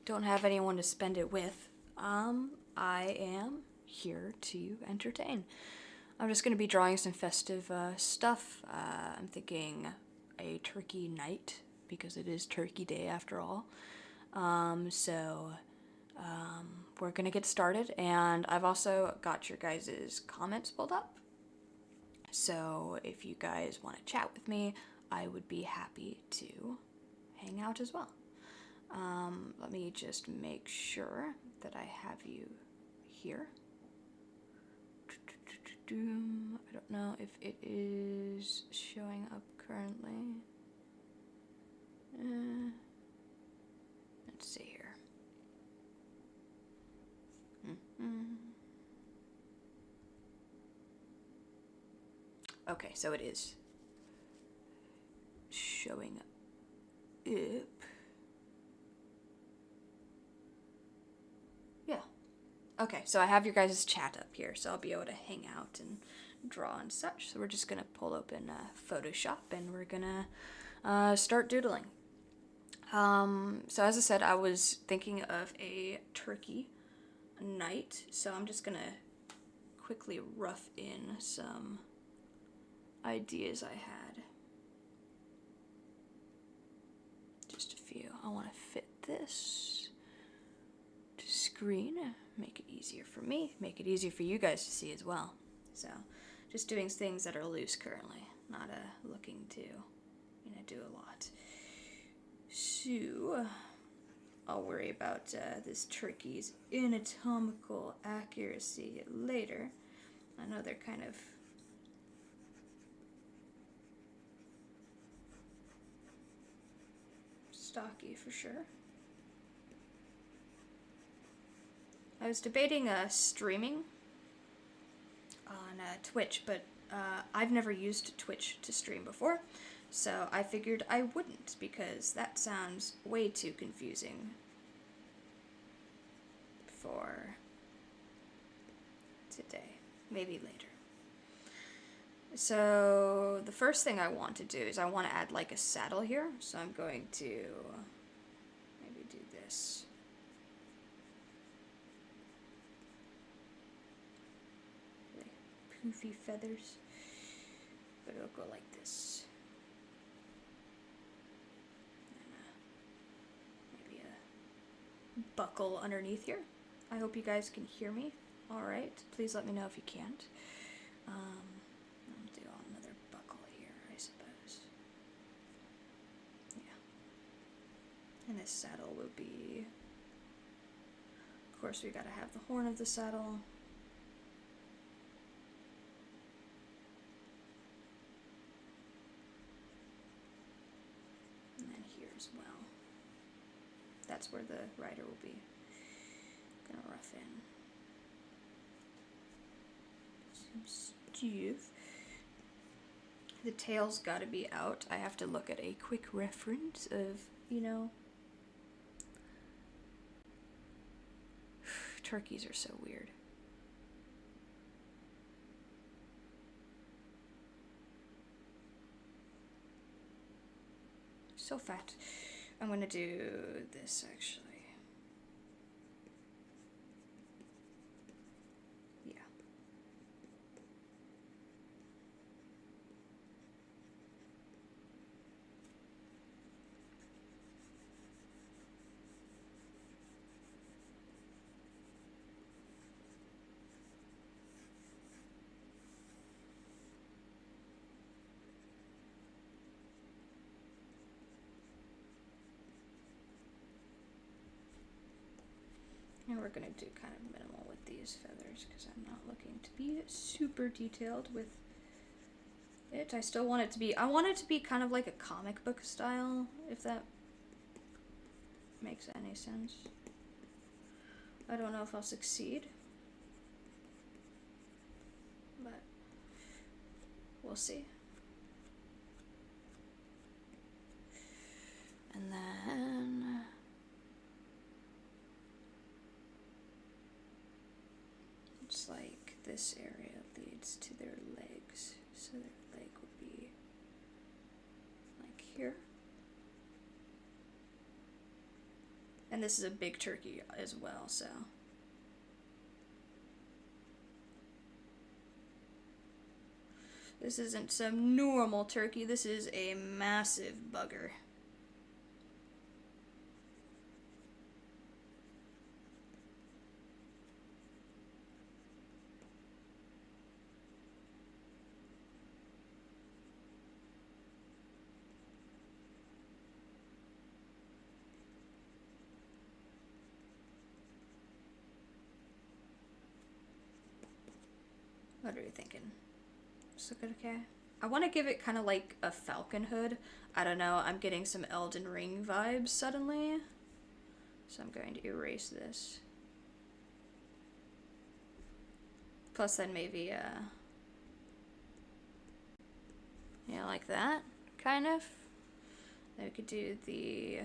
don't have anyone to spend it with, I am here to entertain. I'm just going to be drawing some festive stuff. I'm thinking a turkey night because it is Turkey Day after all. So we're going to get started, and I've also got your guys' comments pulled up. So if you guys want to chat with me, I would be happy to hang out as well. Let me just make sure that I have you here. I don't know if it is showing up currently. Let's see here. Okay, so it is showing up. Yeah. Okay, so I have your guys' chat up here, so I'll be able to hang out and draw and such. So we're just gonna pull open Photoshop and we're gonna start doodling. So as I said, I was thinking of a turkey night, so I'm just gonna quickly rough in some ideas I had. Just a few. I want to fit this to screen, make it easier for me, make it easier for you guys to see as well. So just doing things that are loose currently, not looking to, do a lot. So I'll worry about this turkey's anatomical accuracy later. I know they're kind of stocky for sure. I was debating streaming on Twitch, but I've never used Twitch to stream before, so I figured I wouldn't because that sounds way too confusing for today. Maybe later. So the first thing I want to do is I want to add like a saddle here, so I'm going to maybe do this. Poofy feathers, but it'll go like this. And, maybe a buckle underneath here. I hope you guys can hear me. Alright, please let me know if you can't. I'll do another buckle here, I suppose. Yeah. And this saddle will be, of course we gotta have the horn of the saddle. As well. That's where the rider will be. Gonna rough in some stuff. The tail's gotta be out. I have to look at a quick reference of, turkeys are so weird. So fat. I'm gonna do this actually. Yeah. And we're gonna do kind of minimal with these feathers because I'm not looking to be super detailed with it. I still want it to be, I want it to be kind of like a comic book style, if that makes any sense. I don't know if I'll succeed, but we'll see. And then it's like this area leads to their legs, so their leg would be like here. And this is a big turkey as well, so. This isn't some normal turkey, this is a massive bugger. What are you thinking? Does it look okay? I want to give it kind of like a falcon hood. I don't know, I'm getting some Elden Ring vibes suddenly. So I'm going to erase this. Plus then maybe, yeah, like that, kind of. Then we could do the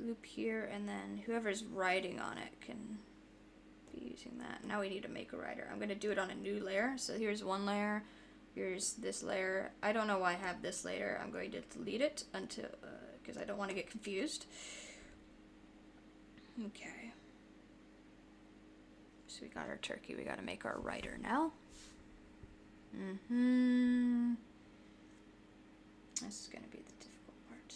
loop here, and then whoever's riding on it can be using that. Now we need to make a rider. I'm going to do it on a new layer. So here's one layer. Here's this layer. I don't know why I have this layer. I'm going to delete it until, because I don't want to get confused. Okay. So we got our turkey. We got to make our rider now. This is going to be the difficult part.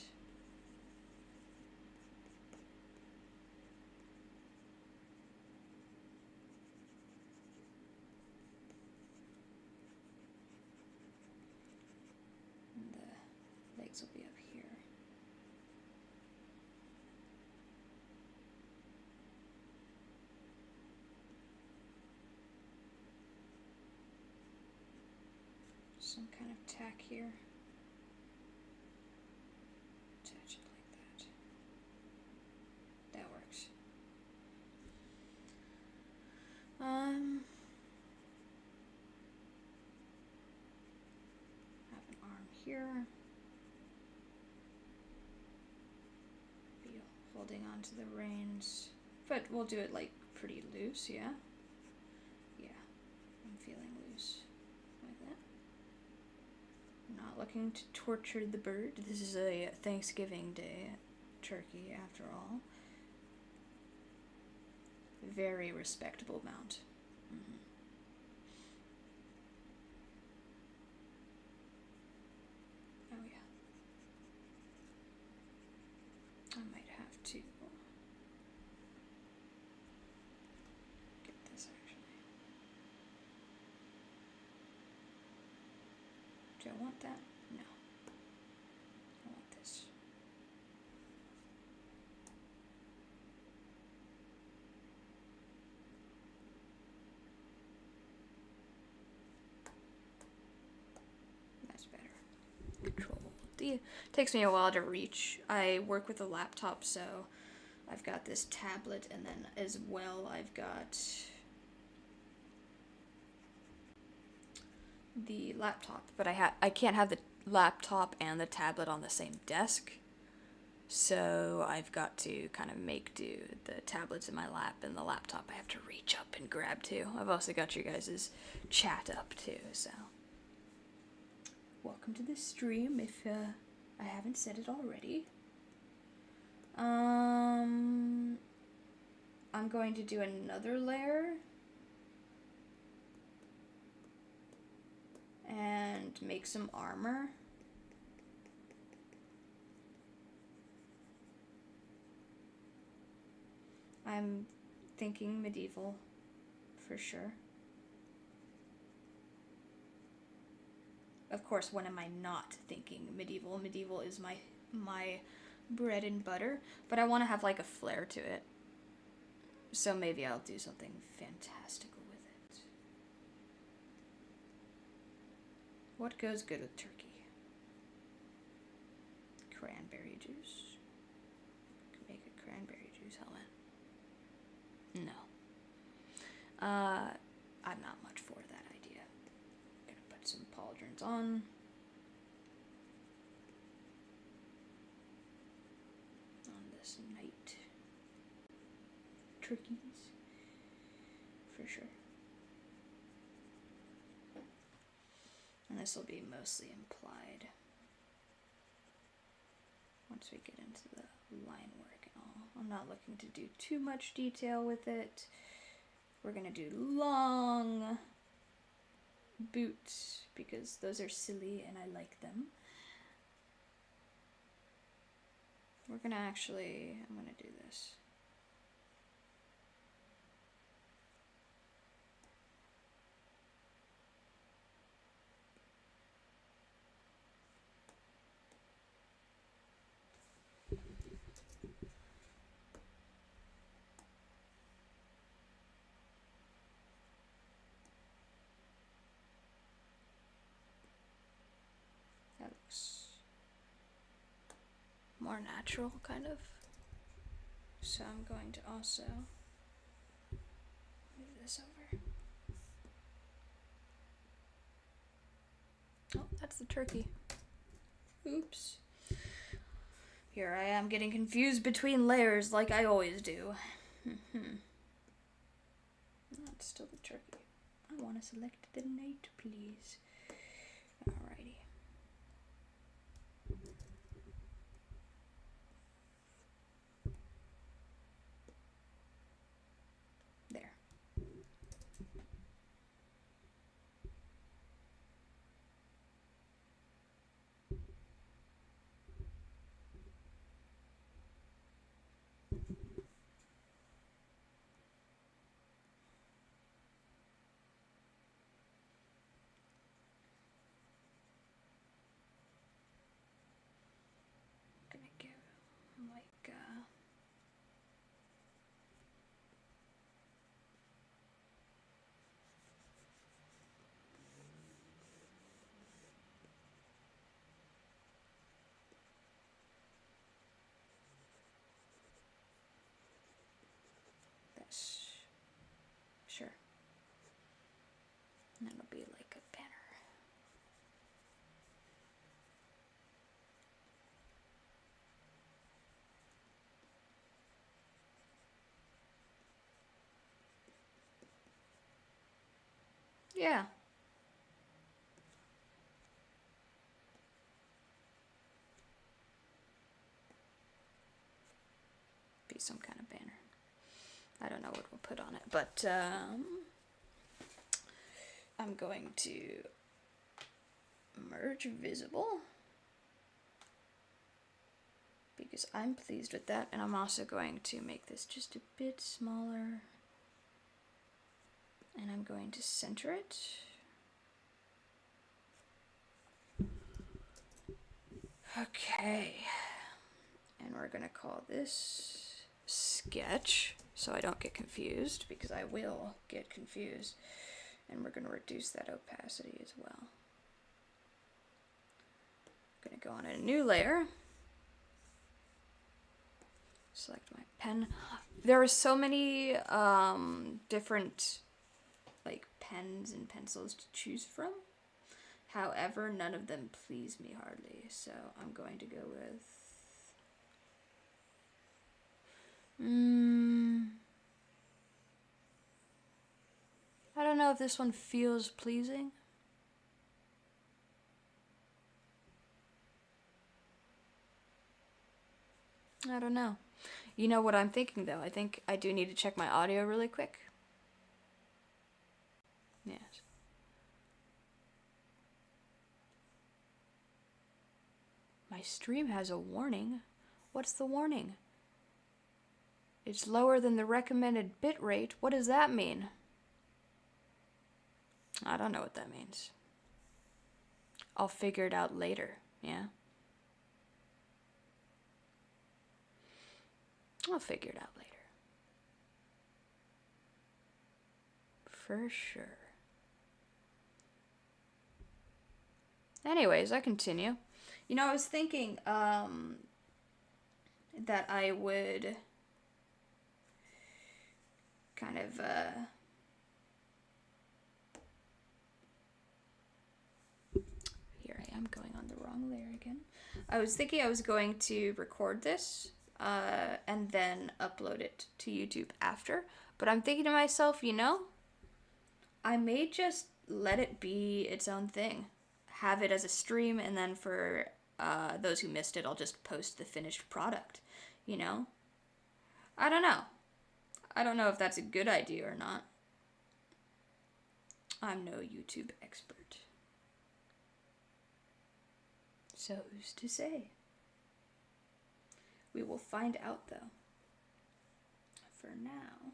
And the legs will be up here. Some kind of tack here. Attach it like that. That works. Have an arm here. Be holding on to the reins. But we'll do it like pretty loose, yeah? Yeah, I'm feeling loose. Like that. Not looking to torture the bird. This is a Thanksgiving Day turkey, after all. Very respectable mount. Oh yeah. I might have to get this actually. Do I want that? No. I want this. That's better. Control D. Takes me a while to reach. I work with a laptop, so I've got this tablet, and then as well I've got the laptop, but I can't have the laptop and the tablet on the same desk, so I've got to kind of make do. The tablet's in my lap, and the laptop I have to reach up and grab too. I've also got you guys' chat up too, so welcome to the stream if I haven't said it already. I'm going to do another layer and make some armor. I'm thinking medieval for sure. Of course, when am I not thinking medieval? Medieval is my bread and butter, but I want to have like a flair to it. So maybe I'll do something fantastical with it. What goes good with turkey? Cranberry juice. Could make a cranberry juice helmet. No. I'm not much for that idea. Gonna put some pauldrons on. On this night. Turkeys. For sure. And this will be mostly implied. 1, once we get into the line work and all. I'm not looking to do too much detail with it. We're gonna do long boots because those are silly and I like them. I'm gonna do this. That looks more natural, kind of. So I'm going to also move this over. Oh, that's the turkey. Oops. Here I am getting confused between layers like I always do. That's still the turkey. I want to select the knight, please. Alrighty. There. Gonna give like this. Sure. And it'll be like a banner. Yeah. Be some kind of banner. I don't know what we'll put on it, but I'm going to merge visible because I'm pleased with that, and I'm also going to make this just a bit smaller, and I'm going to center it. Okay, and we're gonna call this sketch so I don't get confused, because I will get confused, and we're gonna reduce that opacity as well. I'm gonna go on a new layer, select my pen. There are so many different like pens and pencils to choose from. However, none of them please me hardly, so I'm going to go with I don't know if this one feels pleasing. I don't know. You know what I'm thinking though? I think I do need to check my audio really quick. Yes. My stream has a warning. What's the warning? It's lower than the recommended bit rate. What does that mean? I don't know what that means. I'll figure it out later, yeah? I'll figure it out later. For sure. Anyways, I continue. You know, I was thinking that I would kind of here I am going on the wrong layer again. I was thinking I was going to record this and then upload it to YouTube after, but I'm thinking to myself, you know, I may just let it be its own thing. Have it as a stream, and then for those who missed it, I'll just post the finished product, you know? I don't know. I don't know if that's a good idea or not. I'm no YouTube expert. So who's to say? We will find out, though. For now,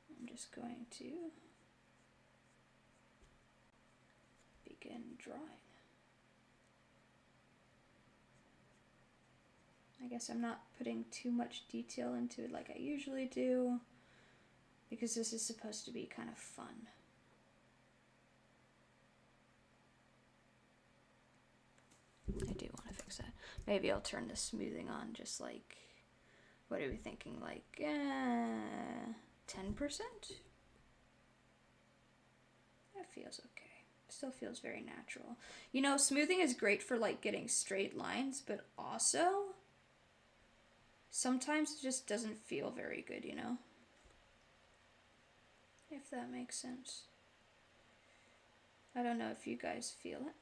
I'm just going to begin drawing. I guess I'm not putting too much detail into it like I usually do, because this is supposed to be kind of fun. I do want to fix that. Maybe I'll turn the smoothing on just like, what are we thinking, like 10%? That feels okay. Still feels very natural. You know, smoothing is great for like getting straight lines, but also sometimes it just doesn't feel very good, you know? If that makes sense. I don't know if you guys feel it.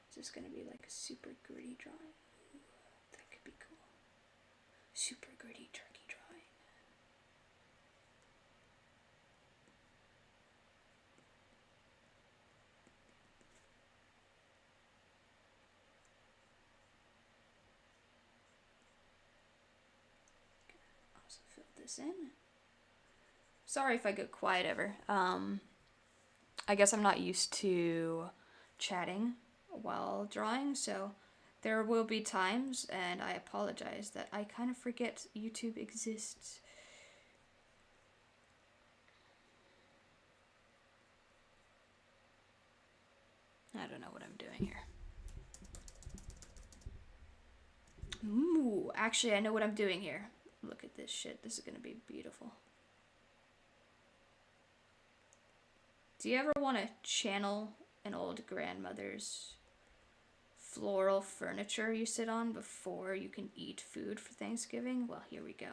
Is this gonna be like a super gritty drawing? Ooh, that could be cool. Super gritty turkey drawing. Also fill this in. Sorry if I get quiet ever. I guess I'm not used to chatting while drawing, so there will be times, and I apologize, that I kind of forget YouTube exists. I don't know what I'm doing here. Ooh, actually I know what I'm doing here. Look at this shit. This is gonna be beautiful. Do you ever want to channel an old grandmother's floral furniture you sit on before you can eat food for Thanksgiving? Well, here we go.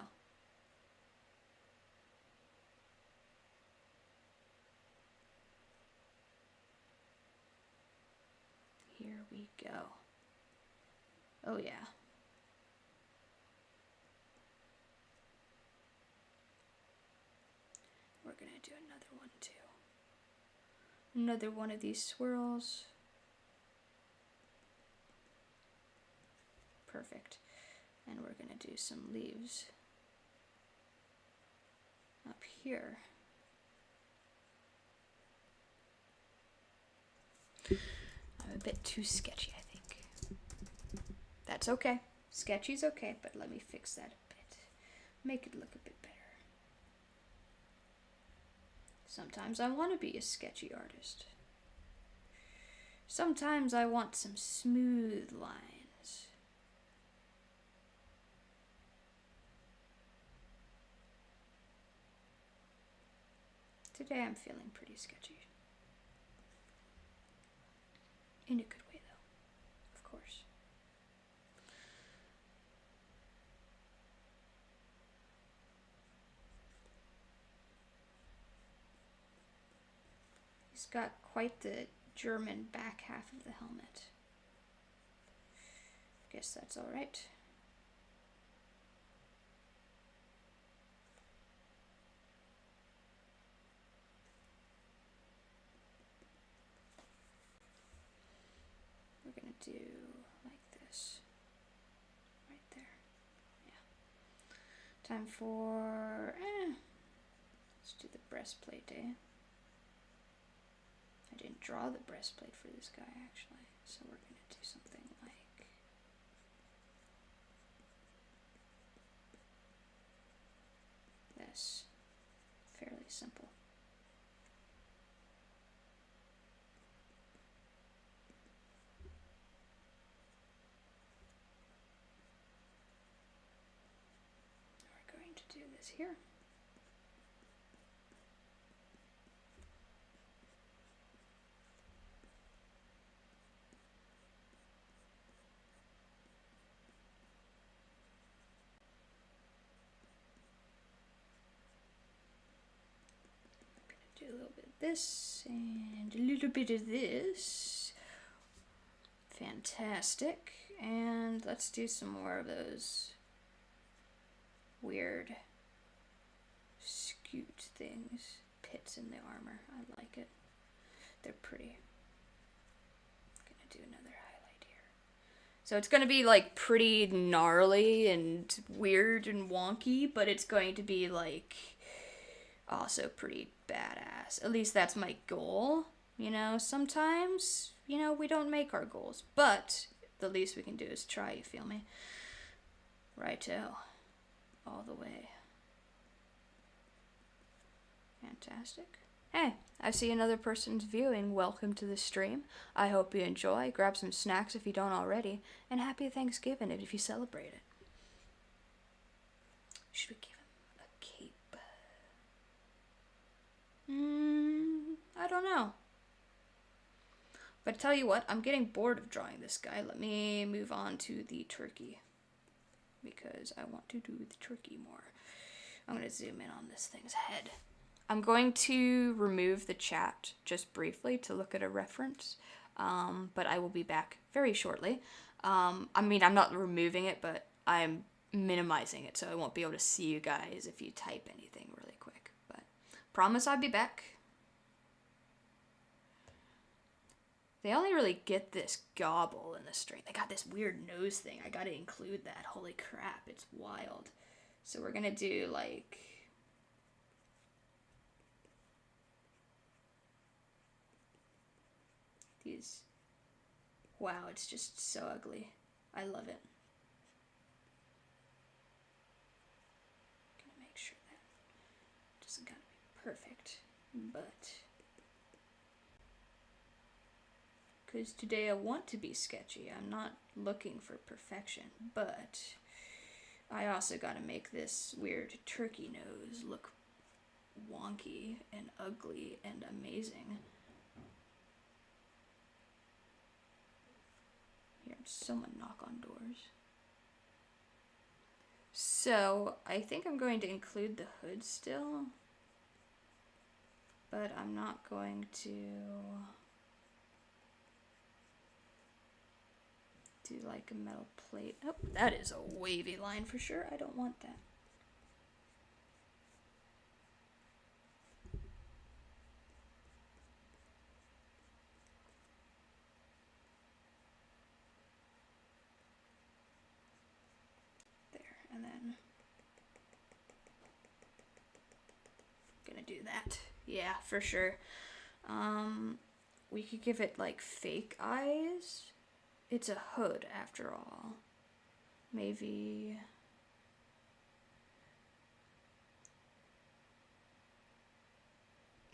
Here we go. Oh yeah. We're gonna do another one too. Another one of these swirls. Perfect. And we're gonna do some leaves up here. I'm a bit too sketchy, I think. That's okay. Sketchy's okay, but let me fix that a bit. Make it look a bit better. Sometimes I want to be a sketchy artist. Sometimes I want some smooth lines. Today I'm feeling pretty sketchy. In a good way, though, of course. He's got quite the German back half of the helmet. Guess that's all right. We're gonna do like this. Right there. Yeah. Time for, let's do the breastplate, eh? I didn't draw the breastplate for this guy, actually. So we're gonna do something like this. Fairly simple. We're going to do this here. I'm gonna do a little bit this and a little bit of this. Fantastic. And let's do some more of those weird scoot things. Pits in the armor. I like it. They're pretty. Gonna do another highlight here. So it's gonna be like pretty gnarly and weird and wonky, but it's going to be like also pretty badass. At least that's my goal. You know, sometimes, you know, we don't make our goals, but the least we can do is try, you feel me? Righto. All the way. Fantastic. Hey, I see another person's viewing. Welcome to the stream. I hope you enjoy. Grab some snacks if you don't already, and happy Thanksgiving if you celebrate it. Should we give him a cape? I don't know. But I tell you what, I'm getting bored of drawing this guy. Let me move on to the turkey, because I want to do the turkey more. I'm going to zoom in on this thing's head. I'm going to remove the chat just briefly to look at a reference, but I will be back very shortly. I mean, I'm not removing it, but I'm minimizing it, so I won't be able to see you guys if you type anything really quick. But promise I'll be back. They only really get this gobble in the stream. They got this weird nose thing. I gotta include that. Holy crap, it's wild. So we're gonna do like... these... Wow, it's just so ugly. I love it. Gonna make sure that doesn't gotta be perfect, but... because today I want to be sketchy. I'm not looking for perfection, but I also gotta make this weird turkey nose look wonky and ugly and amazing. Hear someone knock on doors. So I think I'm going to include the hood still, but I'm not going to do like a metal plate. Oh, that is a wavy line for sure. I don't want that. There, and then gonna do that. Yeah, for sure. We could give it like fake eyes. It's a hood after all. Maybe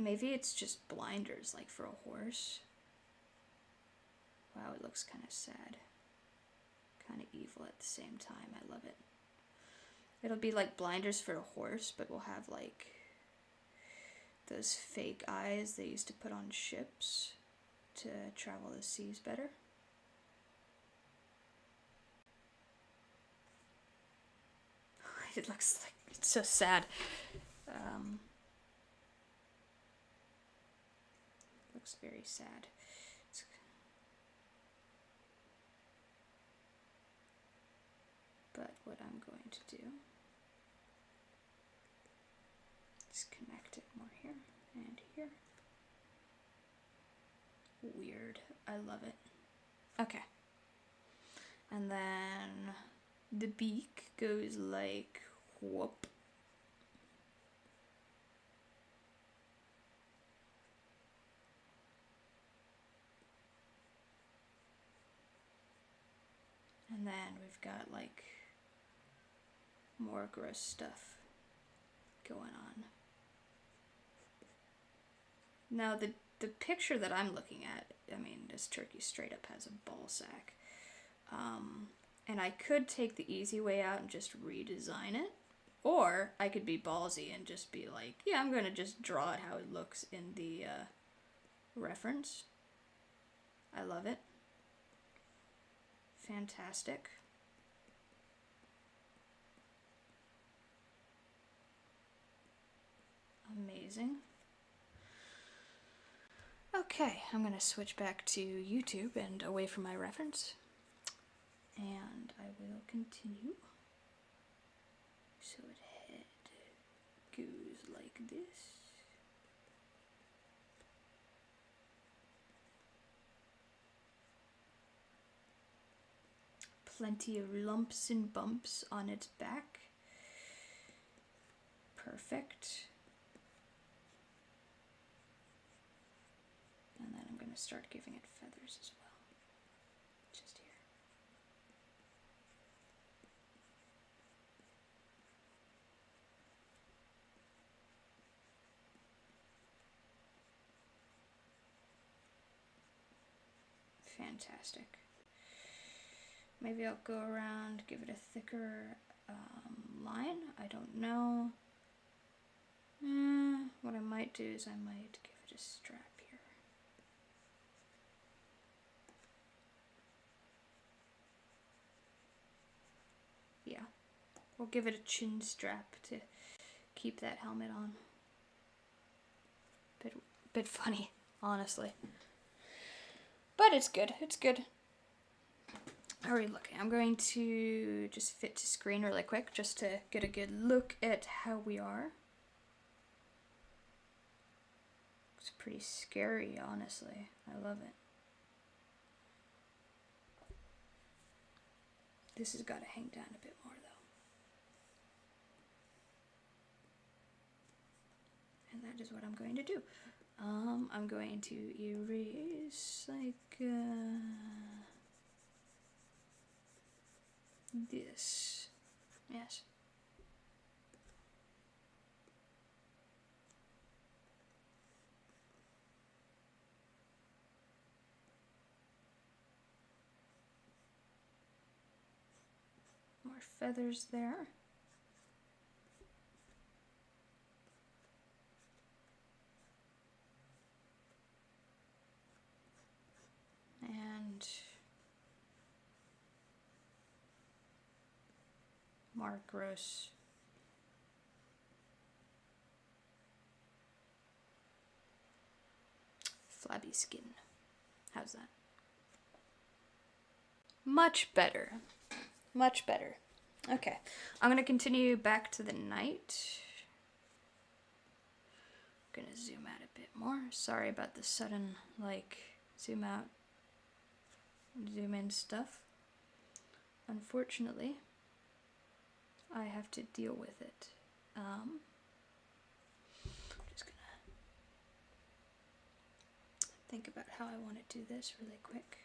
it's just blinders like for a horse. Wow, it looks kind of sad. Kind of evil at the same time. I love it. It'll be like blinders for a horse, but we'll have like those fake eyes they used to put on ships to travel the seas better. It looks like it's so sad. Looks very sad. But what I'm going to do is connect it more here and here. Weird. I love it. Okay. And then the beak goes like whoop. And then we've got like more gross stuff going on. Now the picture that I'm looking at, I mean, this turkey straight up has a ball sack. And I could take the easy way out and just redesign it. Or I could be ballsy and just be like, yeah, I'm going to just draw it how it looks in the reference. I love it. Fantastic. Amazing. Okay, I'm gonna switch back to YouTube and away from my reference. And I will continue. So the head goes like this. Plenty of lumps and bumps on its back. Perfect. And then I'm going to start giving it feathers as well. Just here. Fantastic. Maybe I'll go around, give it a thicker line. I don't know. What I might do is I might give it a strap here. Yeah, we'll give it a chin strap to keep that helmet on. Bit funny, honestly. But it's good, it's good. Alright, look, I'm going to just fit to screen really quick just to get a good look at how we are. It's pretty scary, honestly. I love it. This has got to hang down a bit more, though. And that is what I'm going to do. I'm going to erase, like, this. Yes. More feathers there. And more gross flabby skin. How's that? Much better. Much better. Okay, I'm gonna continue back to the night. I'm gonna zoom out a bit more. Sorry about the sudden, like, zoom out, zoom in stuff. Unfortunately, I have to deal with it. I'm just gonna think about how I want to do this really quick.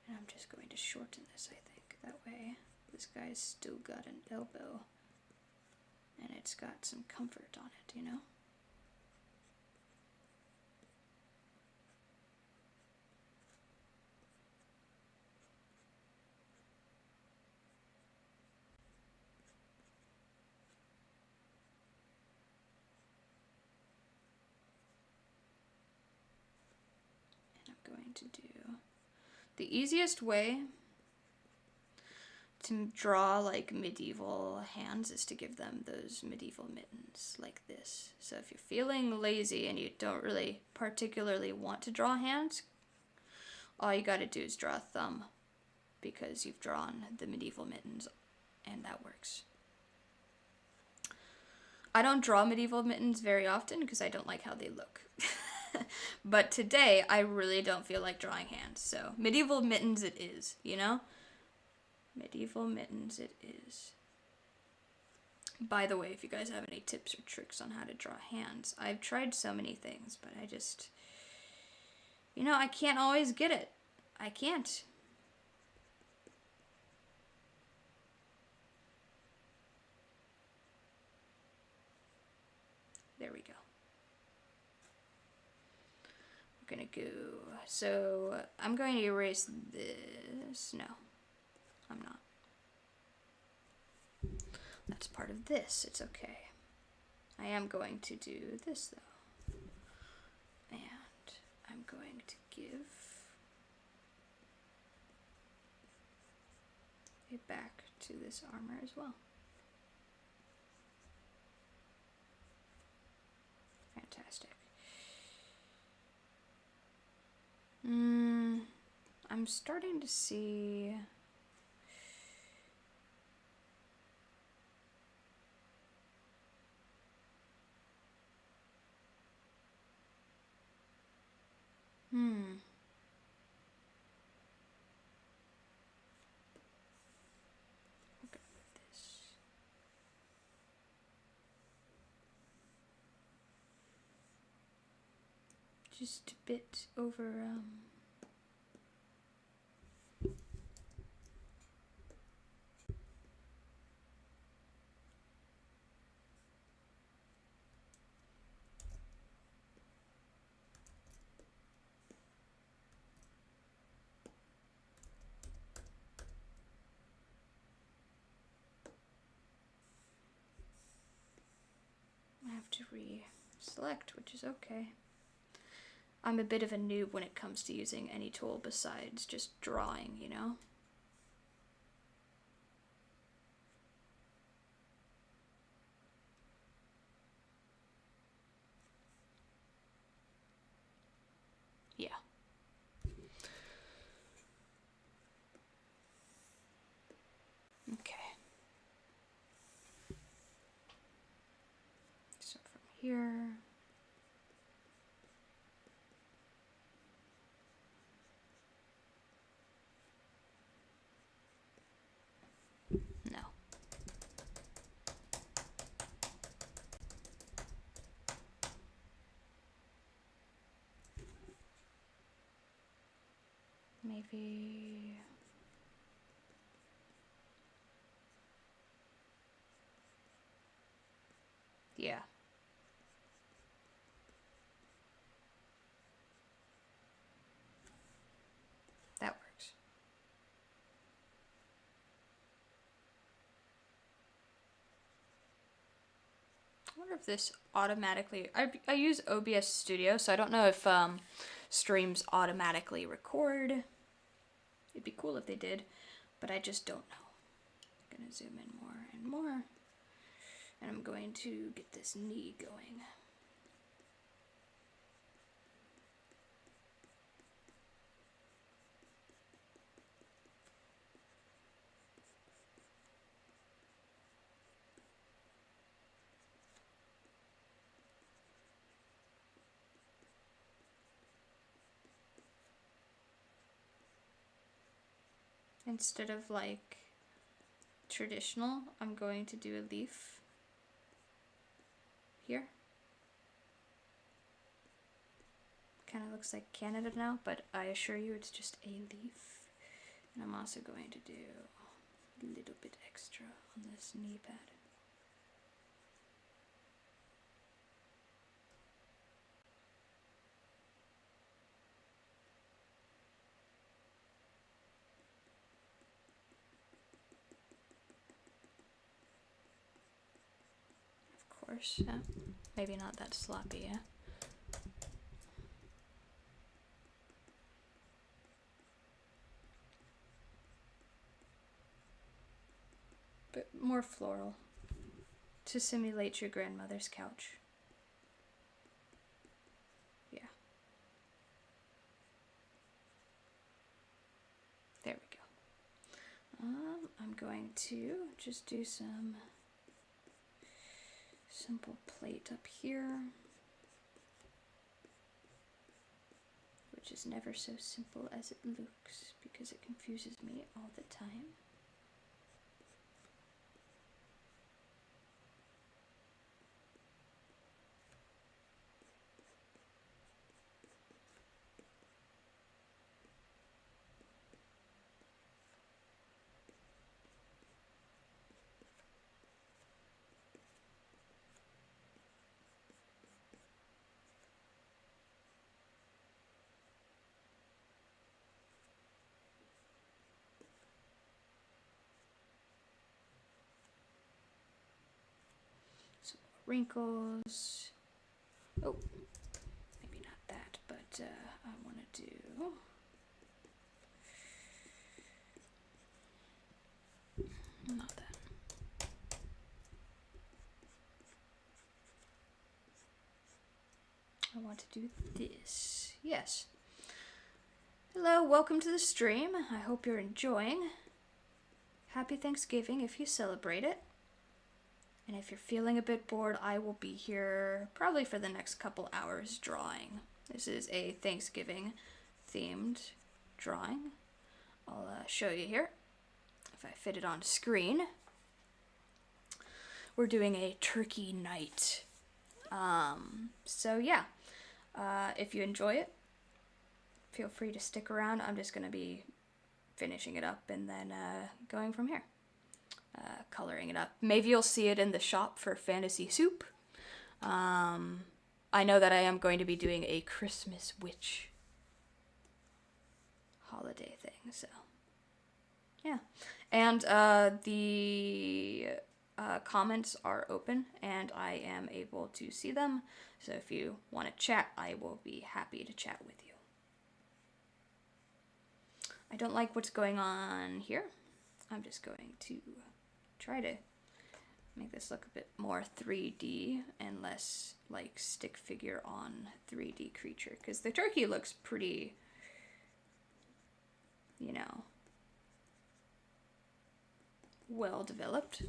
And I'm just going to shorten this, I think. That way, this guy's still got an elbow. And it's got some comfort on it, you know? And I'm going to do the easiest way to draw like medieval hands is to give them those medieval mittens like this. So if you're feeling lazy and you don't really particularly want to draw hands, all you gotta do is draw a thumb because you've drawn the medieval mittens and that works. I don't draw medieval mittens very often because I don't like how they look. But today, I really don't feel like drawing hands, so medieval mittens it is, you know? Medieval mittens it is. By the way, if you guys have any tips or tricks on how to draw hands, I've tried so many things, but I just, you know, I can't always get it. I can't. There we go. We're gonna go, so I'm going to erase this. No, I'm not. That's part of this, it's okay. I am going to do this though. And I'm going to give it back to this armor as well. Fantastic. I'm starting to see... We're gonna move this. Just a bit over, I have to re-select, which is okay. I'm a bit of a noob when it comes to using any tool besides just drawing, you know? Yeah. Okay. So from here... No. Maybe... Yeah. That works. I wonder if this automatically... I use OBS Studio, so I don't know if streams automatically record. It'd be cool if they did, but I just don't know. I'm gonna zoom in more and more, and I'm going to get this knee going. Instead of like traditional, I'm going to do a leaf here. Kind of looks like Canada now, but I assure you it's just a leaf. And I'm also going to do a little bit extra on this knee pad. Of course, yeah. Maybe not that sloppy, yeah. But more floral to simulate your grandmother's couch. Yeah. There we go. I'm going to just do some simple plate up here, which is never so simple as it looks because it confuses me all the time. Some wrinkles. Oh, maybe not that, but I want to do... Not that. I want to do this. Yes. Hello, welcome to the stream. I hope you're enjoying. Happy Thanksgiving if you celebrate it. And if you're feeling a bit bored, I will be here probably for the next couple hours drawing. This is a Thanksgiving themed drawing. I'll show you here if I fit it on screen. We're doing a turkey night. So yeah, if you enjoy it, feel free to stick around. I'm just going to be finishing it up and then going from here. Coloring it up. Maybe you'll see it in the shop for Fantasy Soup. I know that I am going to be doing a Christmas witch holiday thing, so yeah. And the comments are open and I am able to see them, so if you want to chat, I will be happy to chat with you. I don't like what's going on here. I'm just going to try to make this look a bit more 3D and less like stick figure on 3D creature, because the turkey looks pretty, you know, well developed.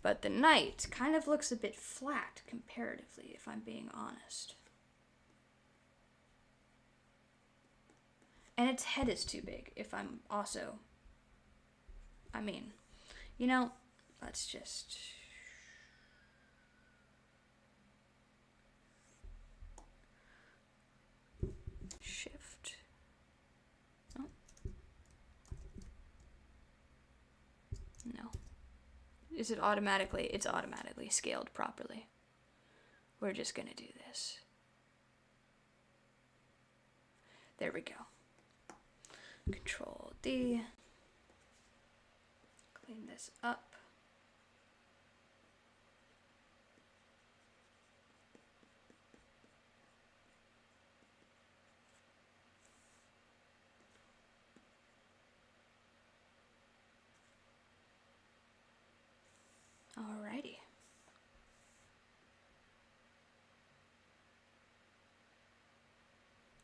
But the knight kind of looks a bit flat comparatively, if I'm being honest. And its head is too big, if I'm also... I mean, you know, let's just... Shift. Oh. No. Is it automatically? It's automatically scaled properly. We're just gonna do this. There we go. Control D. Clean this up. Alrighty.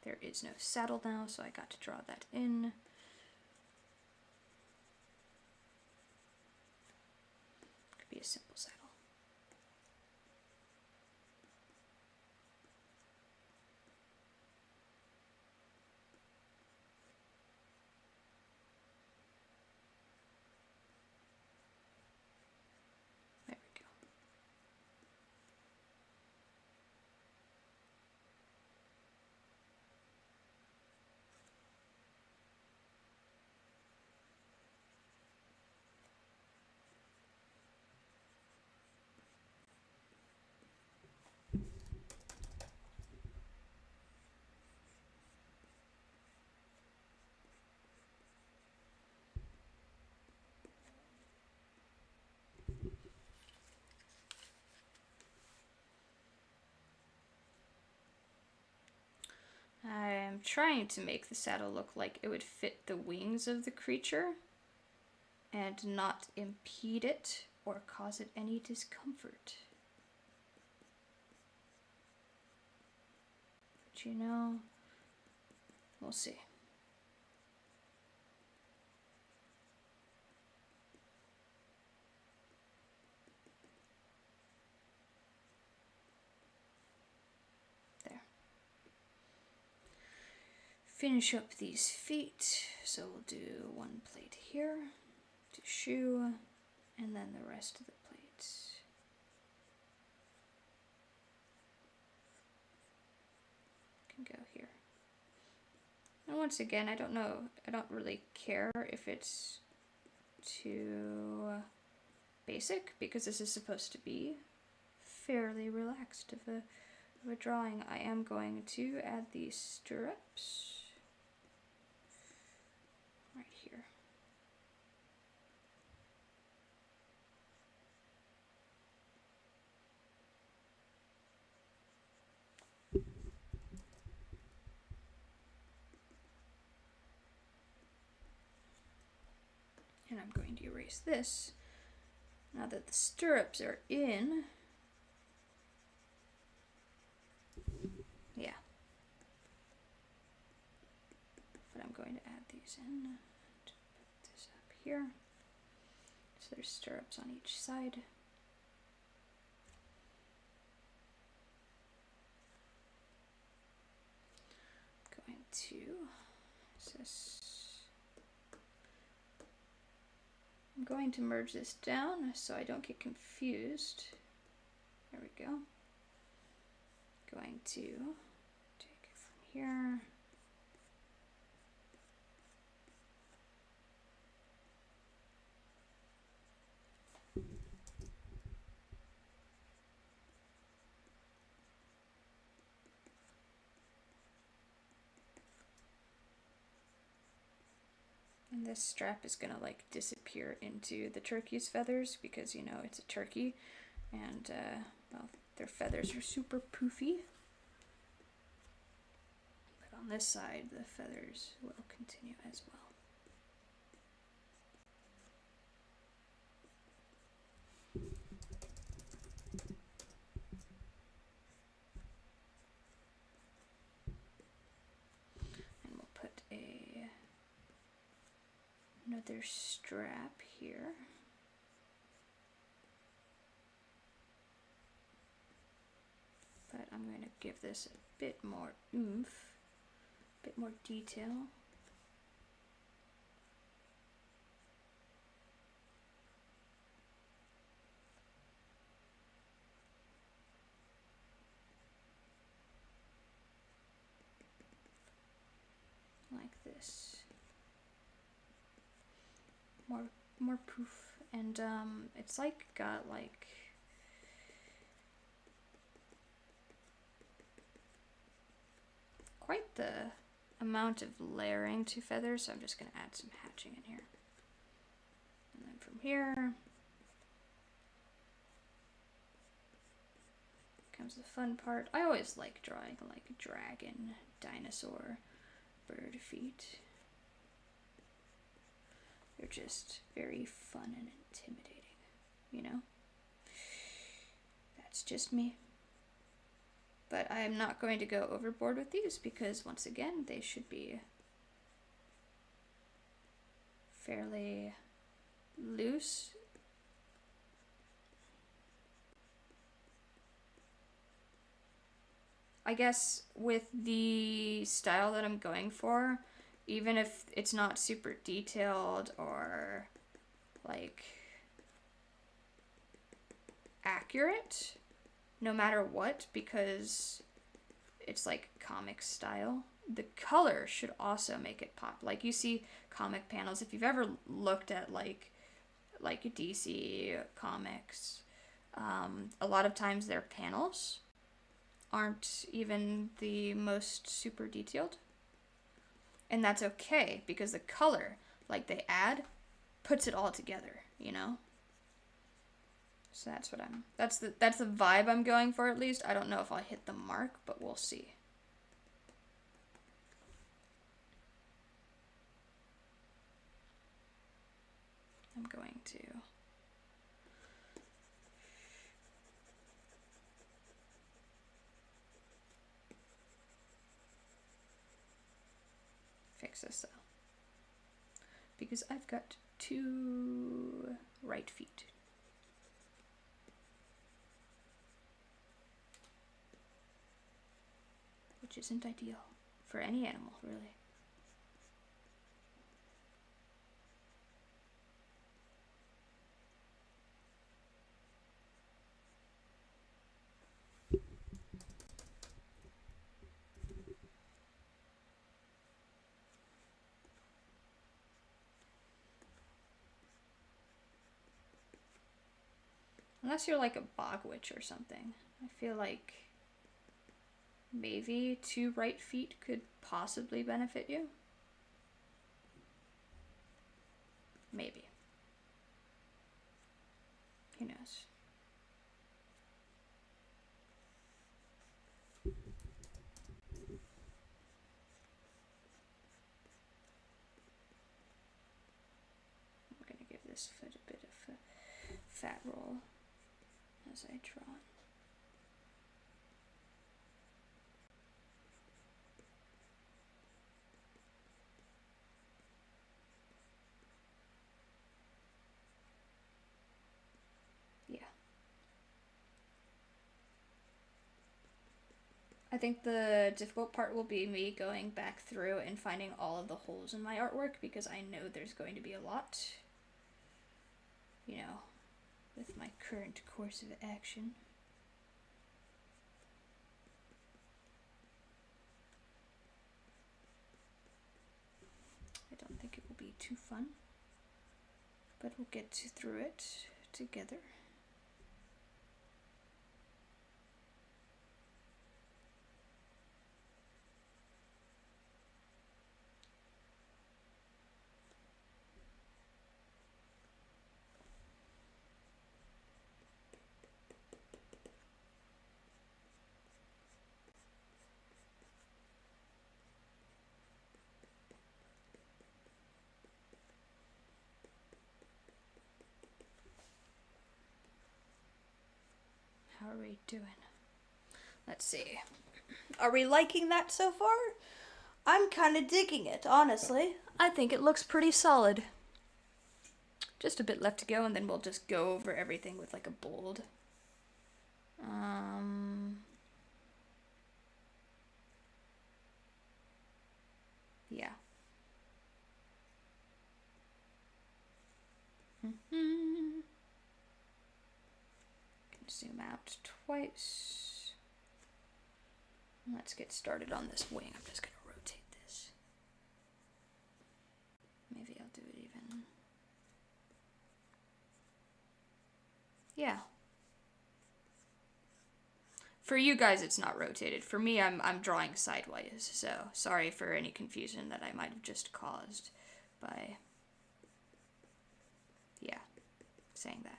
There is no saddle now, so I got to draw that in. Could be a simple saddle. There we go. I'm trying to make the saddle look like it would fit the wings of the creature and not impede it or cause it any discomfort. But you know, we'll see. Finish up these feet, so we'll do one plate here, do shoe, and then the rest of the plates. Can go here. And once again, I don't really care if it's too basic, because this is supposed to be fairly relaxed of a drawing. I am going to add these stirrups. Right here. And I'm going to erase this. Now that the stirrups are in, yeah. these in and put this up here. So there's stirrups on each side. Going to, I'm going to merge this down so I don't get confused. There we go. Going to take it from here. And this strap is gonna like disappear into the turkey's feathers because, you know, it's a turkey and well, their feathers are super poofy. But on this side, the feathers will continue as well. And we'll put another strap here. But I'm going to give this a bit more oomph, a bit more detail. Like this. More poof, and it's like got like quite the amount of layering to feathers, so I'm just going to add some hatching in here. And then from here comes the fun part. I always like drawing like dragon, dinosaur, bird feet. They're just very fun and intimidating, you know? That's just me. But I am not going to go overboard with these because, once again, they should be fairly loose. I guess with the style that I'm going for, even if it's not super detailed or like accurate, no matter what, because it's like comic style, the color should also make it pop. Like you see comic panels, if you've ever looked at like DC comics, a lot of times their panels aren't even the most super detailed. And that's okay, because the color, like they add, puts it all together, you know? So that's what that's the vibe I'm going for, at least. I don't know if I'll hit the mark, but we'll see. I'm going to fix this though, because I've got 2 right feet. Which isn't ideal for any animal, really. Unless you're like a bog witch or something. I feel like maybe 2 right feet could possibly benefit you. Maybe. Who knows? I'm going to give this foot a bit of a fat roll as I draw. I think the difficult part will be me going back through and finding all of the holes in my artwork because I know there's going to be a lot, you know, with my current course of action. I don't think it will be too fun, but we'll get through it together. How are we doing? Let's see. Are we liking that so far? I'm kind of digging it, honestly. I think it looks pretty solid. Just a bit left to go, and then we'll just go over everything with like a bold. Yeah. Can zoom out twice. Let's get started on this wing. I'm just gonna rotate this. Maybe I'll do it even. Yeah. For you guys, it's not rotated. For me, I'm drawing sideways. So sorry for any confusion that I might have just caused by, yeah, saying that.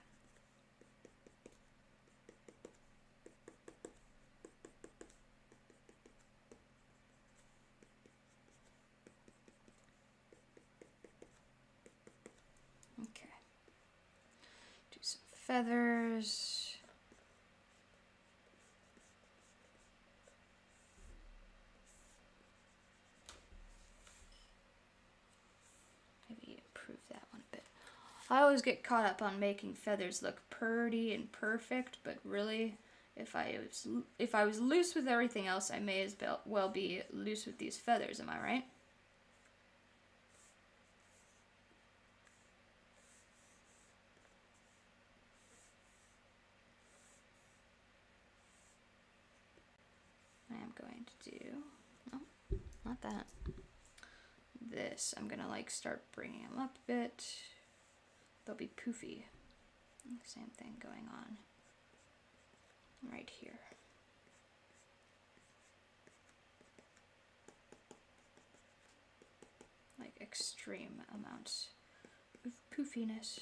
Okay. Do some feathers. Maybe improve that one a bit. I always get caught up on making feathers look pretty and perfect, but really, if I was loose with everything else, I may as well be loose with these feathers. Am I right? I am going to do, no, not that. This, I'm gonna like start bringing them up a bit. They'll be poofy. Same thing going on right here. Like extreme amounts of poofiness.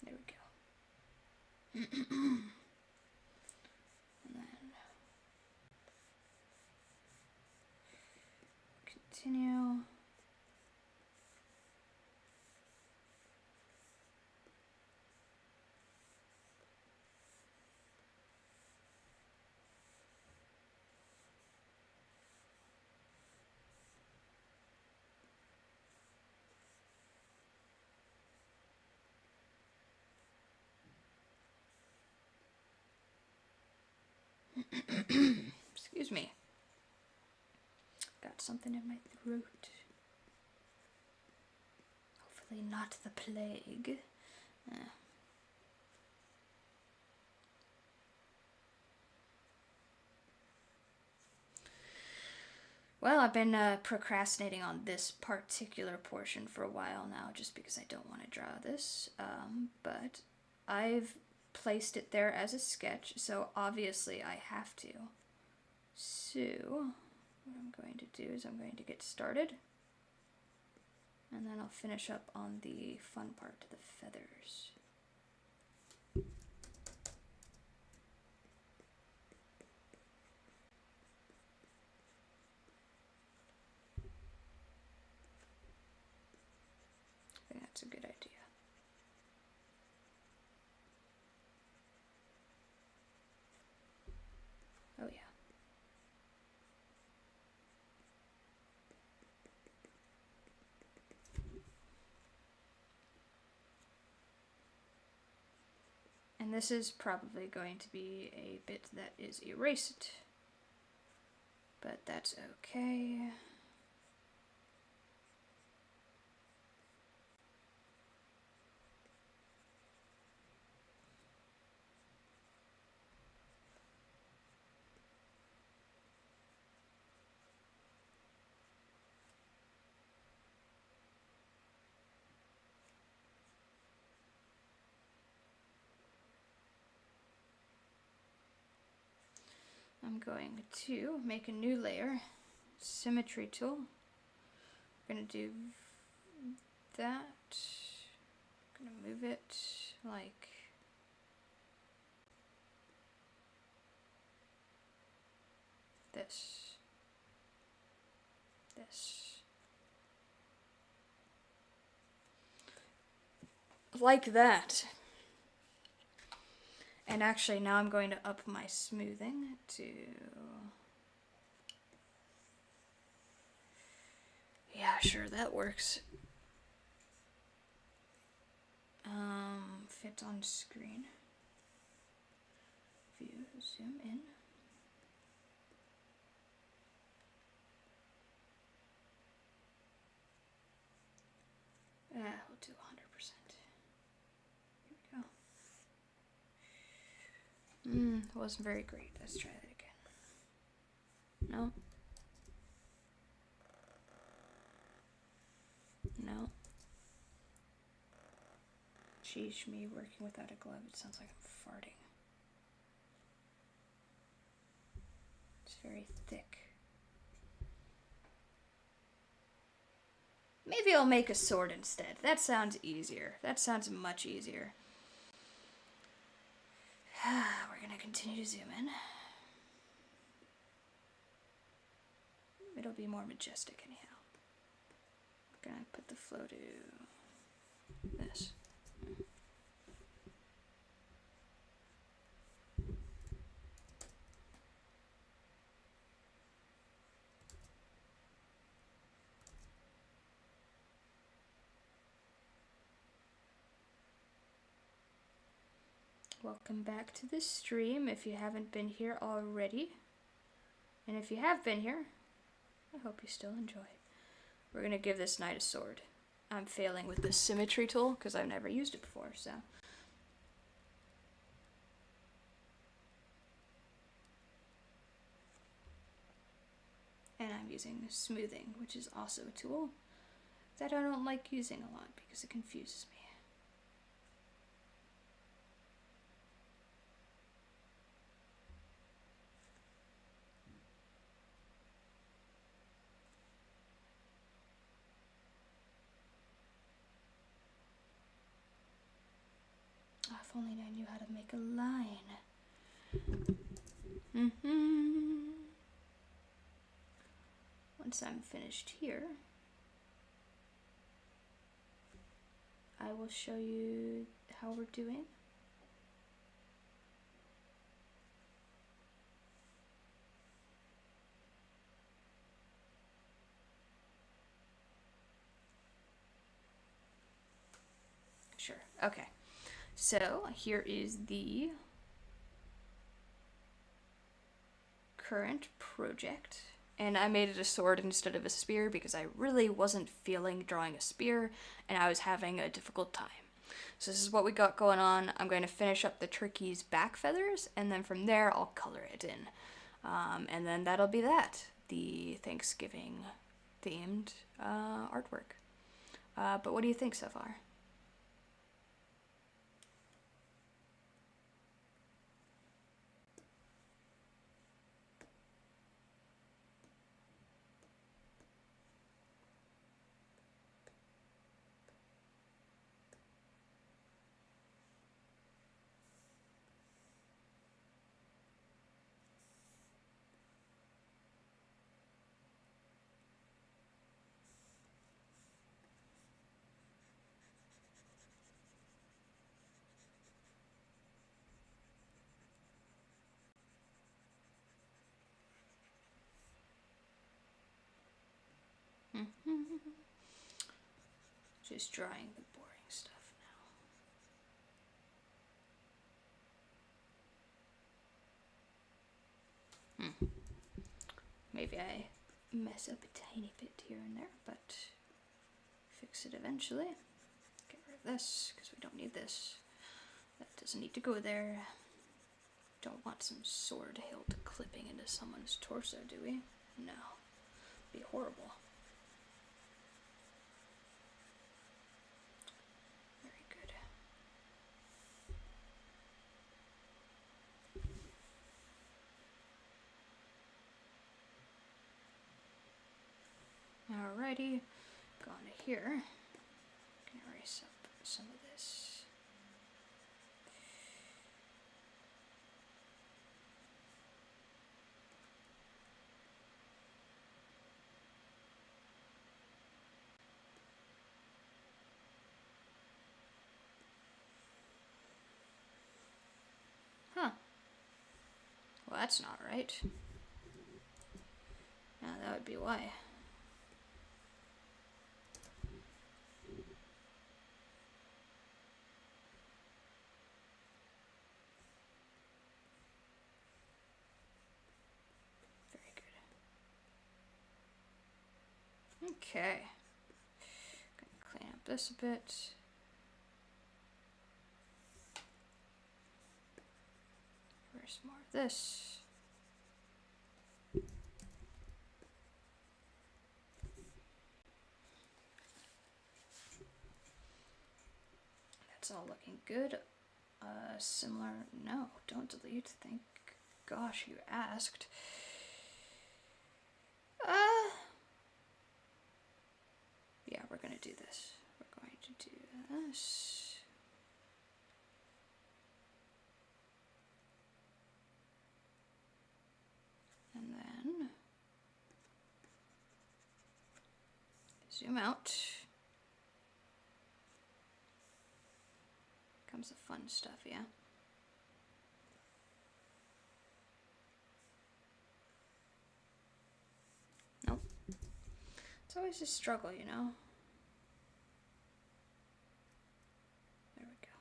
There we go. And then continue. Excuse me. Got something in my throat. Hopefully not the plague. Well, I've been procrastinating on this particular portion for a while now, just because I don't want to draw this. But I've placed it there as a sketch, so obviously I have to. So, what I'm going to do is I'm going to get started, and then I'll finish up on the fun part, the feathers. I think that's a good idea. And this is probably going to be a bit that is erased, but that's okay. I'm going to make a new layer, symmetry tool. I'm going to do that. I'm going to move it like this. Like that. And actually now I'm going to up my smoothing to... Yeah, sure, that works. Fit on screen. View, zoom in. We'll do 100%. Here we go. It wasn't very great. Let's try that again. No. No. Sheesh, me working without a glove. It sounds like I'm farting. It's very thick. Maybe I'll make a sword instead. That sounds easier. That sounds much easier. We're gonna continue to zoom in. It'll be more majestic anyhow. We're gonna put the flow to this. Welcome back to the stream if you haven't been here already. And if you have been here, I hope you still enjoy. We're gonna give this knight a sword. I'm failing with the symmetry tool because I've never used it before, so. And I'm using smoothing, which is also a tool that I don't like using a lot because it confuses me. If only I knew how to make a line. Once I'm finished here, I will show you how we're doing. Sure, okay. So here is the current project. And I made it a sword instead of a spear because I really wasn't feeling drawing a spear and I was having a difficult time. So this is what we got going on. I'm going to finish up the turkey's back feathers and then from there I'll color it in. And then that'll be that. The Thanksgiving themed artwork. But what do you think so far? Just drawing the boring stuff Maybe I mess up a tiny bit here and there, but fix it eventually. Get rid of this, because we don't need this. That doesn't need to go there. Don't want some sword hilt clipping into someone's torso, do we? No. Be horrible. Very good. Alrighty, go on to here. Can erase up some of this. Huh. Well, that's not right. Now that would be why. Very good. Okay. Gonna clean up this a bit. Where's more of this? That's all looking good. Similar, no, don't delete, thank gosh you asked. Yeah, we're gonna do this. We're going to do this. And then zoom out. Comes the fun stuff, yeah? Nope. It's always a struggle, you know? There we go.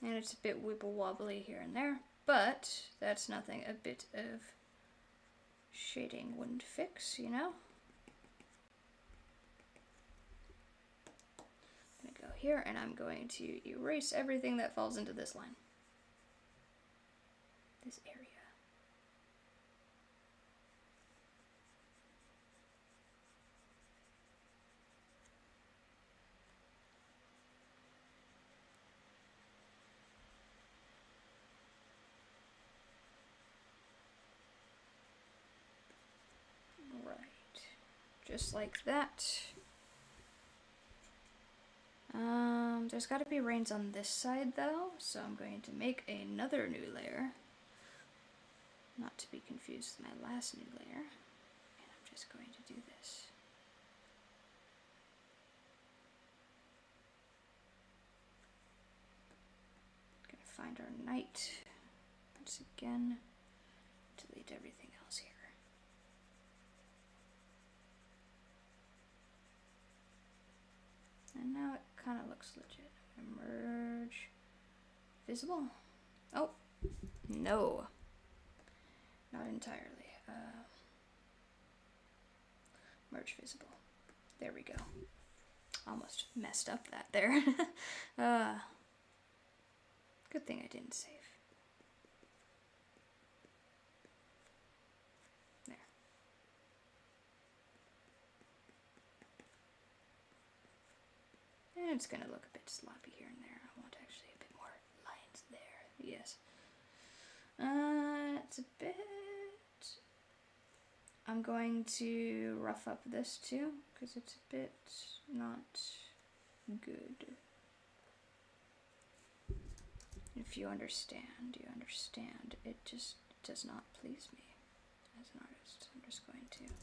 And it's a bit wibble wobbly here and there, but that's nothing a bit of shading wouldn't fix, you know? I'm gonna go here and I'm going to erase everything that falls into this line. This area. Right. Just like that. There's got to be reins on this side though, so I'm going to make another new layer. Not to be confused with my last new layer. And I'm just going to do this. Gonna find our knight. Once again, delete everything else here. And now it kind of looks legit. Merge. Visible? Oh, no. Not entirely. Merge visible. There we go. Almost messed up that there. Good thing I didn't save. There. And it's gonna look a bit sloppy here and there. I want actually a bit more lines there. Yes. It's a bit... I'm going to rough up this too, because it's a bit not good. If you understand, you understand. It just does not please me as an artist. I'm just going to...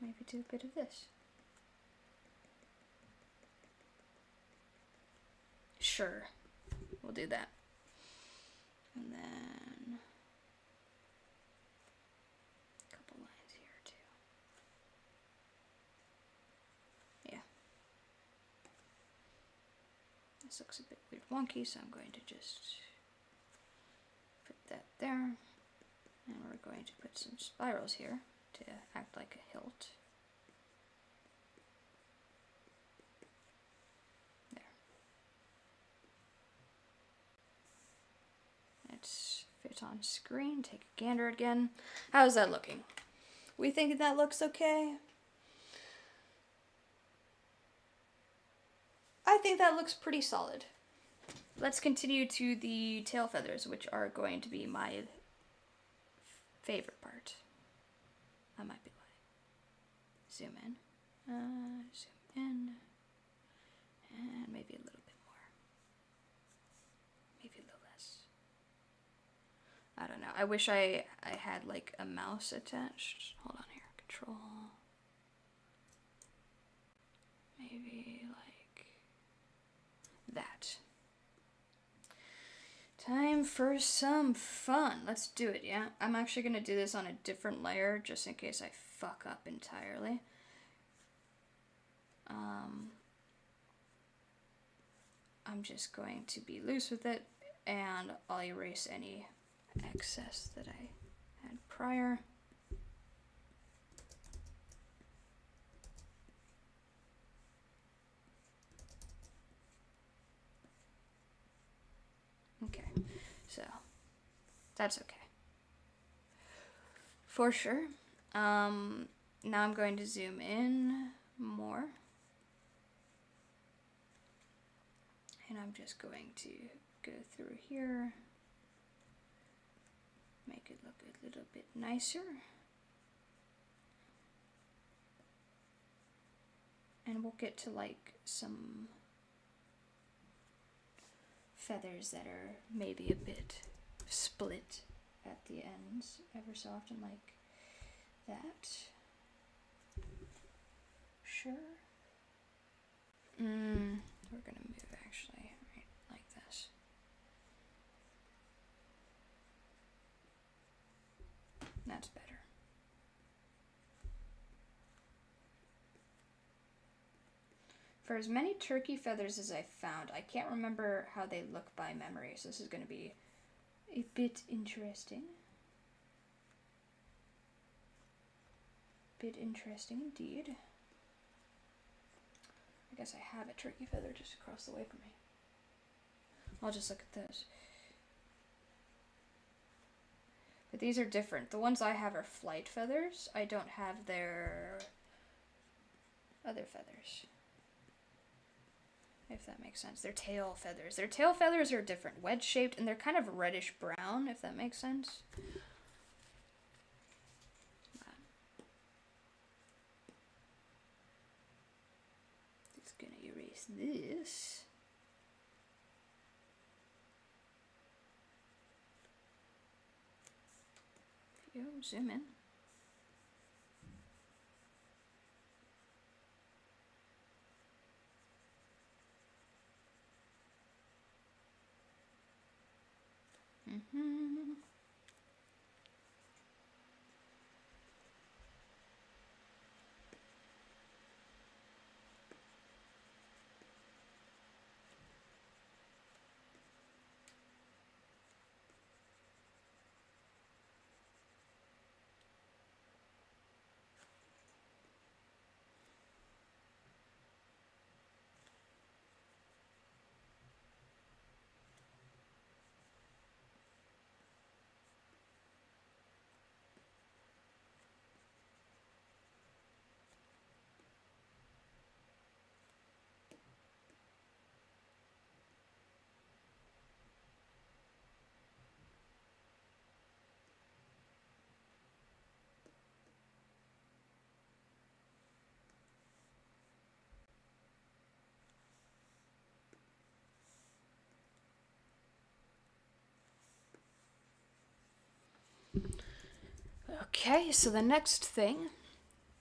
maybe do a bit of this. Sure, we'll do that. And then a couple lines here too. This looks a bit weird wonky, so I'm going to just put that there. And we're going to put some spirals here to act like a hilt. There. Let's fit on screen, take a gander again. How's that looking? We think that looks okay? I think that looks pretty solid. Let's continue to the tail feathers, which are going to be my favorite part. I might be lying. Zoom in, and maybe a little bit more. Maybe a little less. I don't know. I wish I had like a mouse attached. Hold on here. Control. Maybe like that. Time for some fun. Let's do it, yeah? I'm actually going to do this on a different layer just in case I fuck up entirely. I'm just going to be loose with it, and I'll erase any excess that I had prior. Okay, so that's okay. For sure. Now I'm going to zoom in more. And I'm just going to go through here, make it look a little bit nicer. And we'll get to like some feathers that are maybe a bit split at the ends ever so often, like that. Sure. We're gonna move actually, right, like this. That's better. For as many turkey feathers as I found, I can't remember how they look by memory, so this is going to be a bit interesting. Bit interesting indeed. I guess I have a turkey feather just across the way from me. I'll just look at this. But these are different. The ones I have are flight feathers. I don't have their other feathers. If that makes sense. They're tail feathers. Their tail feathers are different. Wedge-shaped, and they're kind of reddish-brown, if that makes sense. Just gonna erase this. Zoom in. Okay, so the next thing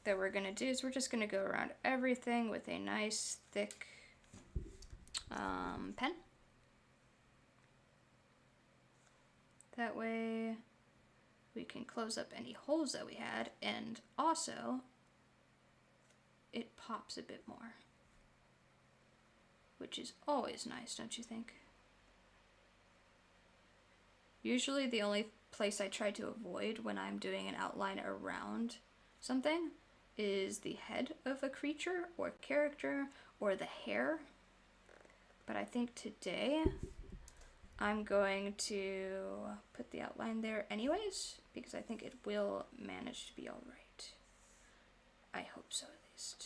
that we're going to do is we're just going to go around everything with a nice thick pen. That way we can close up any holes that we had, and also it pops a bit more. which is always nice, don't you think? Usually the only place I try to avoid when I'm doing an outline around something is the head of a creature or character or the hair. But I think today I'm going to put the outline there anyways, because I think it will manage to be alright. I hope so, at least.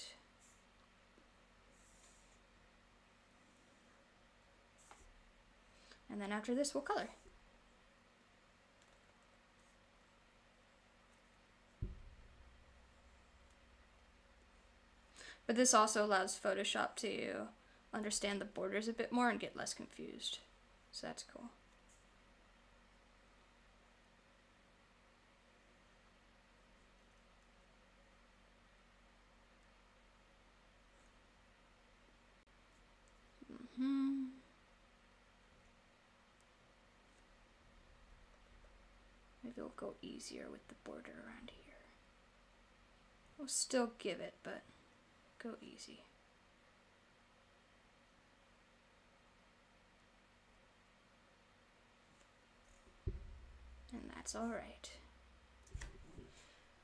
And then after this, we'll color. But this also allows Photoshop to understand the borders a bit more and get less confused. So that's cool. Maybe we'll go easier with the border around here. We'll still give it, but go easy. And that's alright.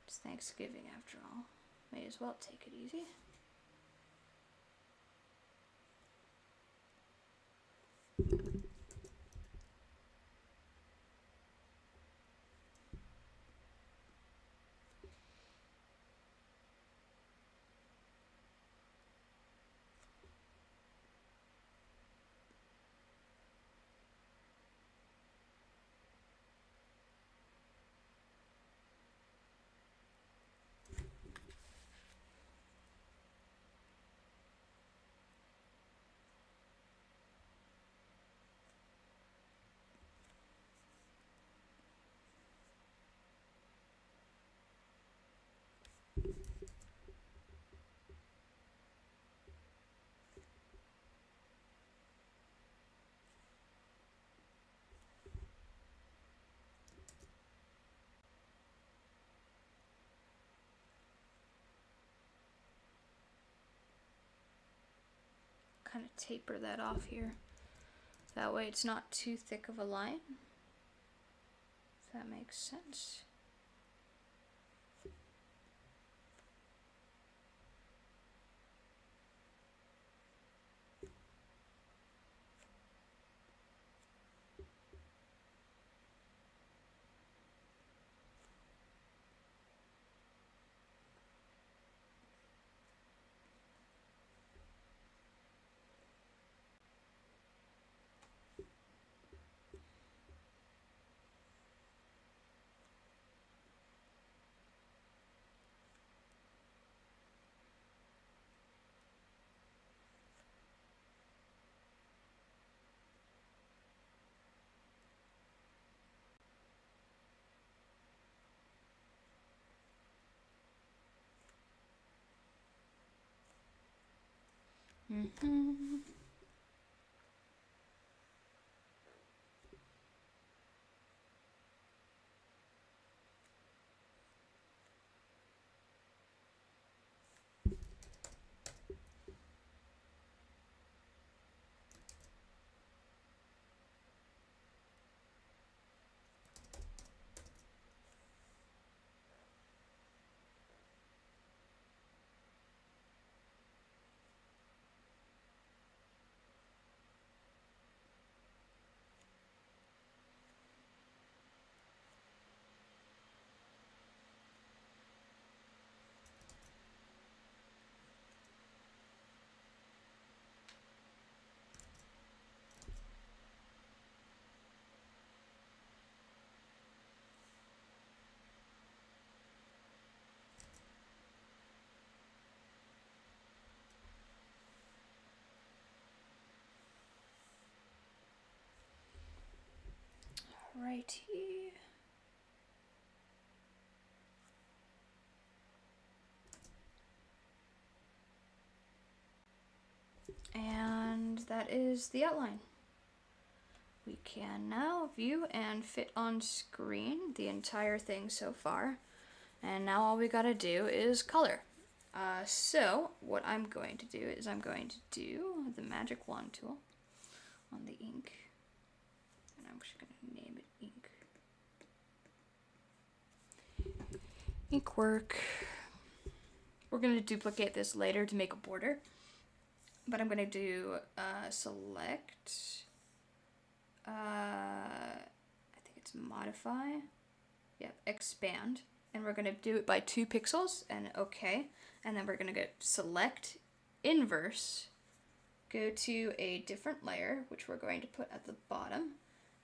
It's Thanksgiving after all. May as well take it easy. Kind of taper that off here. That way it's not too thick of a line. If that makes sense. Righty. And that is the outline. We can now view and fit on screen the entire thing so far. And now all we gotta do is color. So what I'm going to do is I'm going to do with the magic wand tool on the ink. And I'm just going to name it ink. Ink work. We're going to duplicate this later to make a border. But I'm going to do select. I think it's modify. Yep, expand. And we're going to do it by 2 pixels and OK. And then we're going to go select inverse. Go to a different layer, which we're going to put at the bottom.